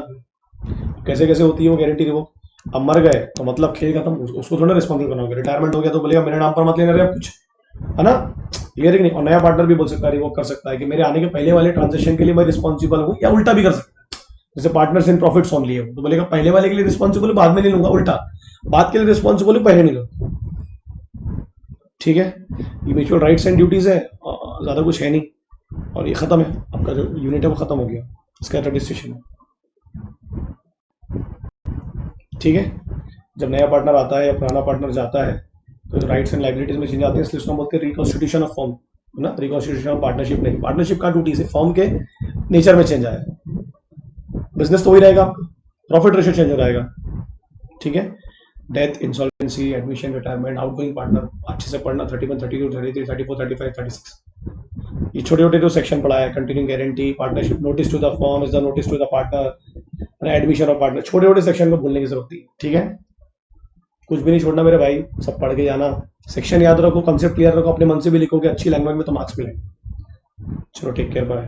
कैसे कैसे होती है वो गारंटी रिवोक। अब मर गए तो मतलब खेल खत्म, उसको थोड़ा रिस्पॉन्सिबल बनाओगे। रिटायरमेंट हो गया तो बोलेगा मेरे नाम पर मत लेने रहे कुछ, है ना। क्लियर है नहीं। और नया पार्टनर भी बोल सकता है, रिवोक कर सकता है कि मेरे आने के पहले वाले ट्रांजेक्शन के लिए मैं रिस्पॉन्सिबल हूँ, या उल्टा भी कर सकता है। जैसे पार्टनर्स इन प्रॉफिट्स ओनली है, तो बोलेगा पहले वाले के लिए रिस्पॉन्सिबल बाद में नहीं लूंगा, उल्टा बाद के लिए रिस्पॉन्सिबल हूँ पहले नहीं लूंगा, ठीक है। ये म्यूचुअल राइट्स एंड ड्यूटीज है, ज्यादा कुछ है नहीं, और ये खत्म है, आपका जो यूनिट है वो खत्म हो गया, इसका रजिस्ट्रेशन है, ठीक है। जब नया पार्टनर आता है या पुराना पार्टनर जाता है तो राइट्स एंड लाइबिलिटीज में चेंज आते हैं, इसलिए उसको बोलते हैं रिकॉन्स्टिट्यूशन ऑफ फॉर्म, है ना। रिकॉन्स्टिट्यूशन ऑफ पार्टनरशिप नहीं, पार्टनरशिप का टूटी से फॉर्म के नेचर में चेंज आया, बिजनेस तो वही रहेगा, प्रॉफिट रेशियो चेंज हो जाएगा, ठीक है। Death, insolvency, admission, retirement, outgoing partner, अच्छे से पढ़ना। 31, 32, 33, 34, 35, 36, ये छोटे छोटे जो सेक्शन पढ़ा है। Continuing guarantee, partnership, notice to the firm is the notice to the partner, admission of partner, छोटे छोटे सेक्शन को भूलने की जरूरत नहीं, ठीक है। कुछ भी नहीं छोड़ना मेरे भाई, सब पढ़ के जाना। सेक्शन याद रखो, कंसेप्ट क्लियर रखो, अपने मन से भी लिखोगे अच्छी लैंग्वेज में तो मार्क्स मिलेंगे। चलो टेक केयर, बाय।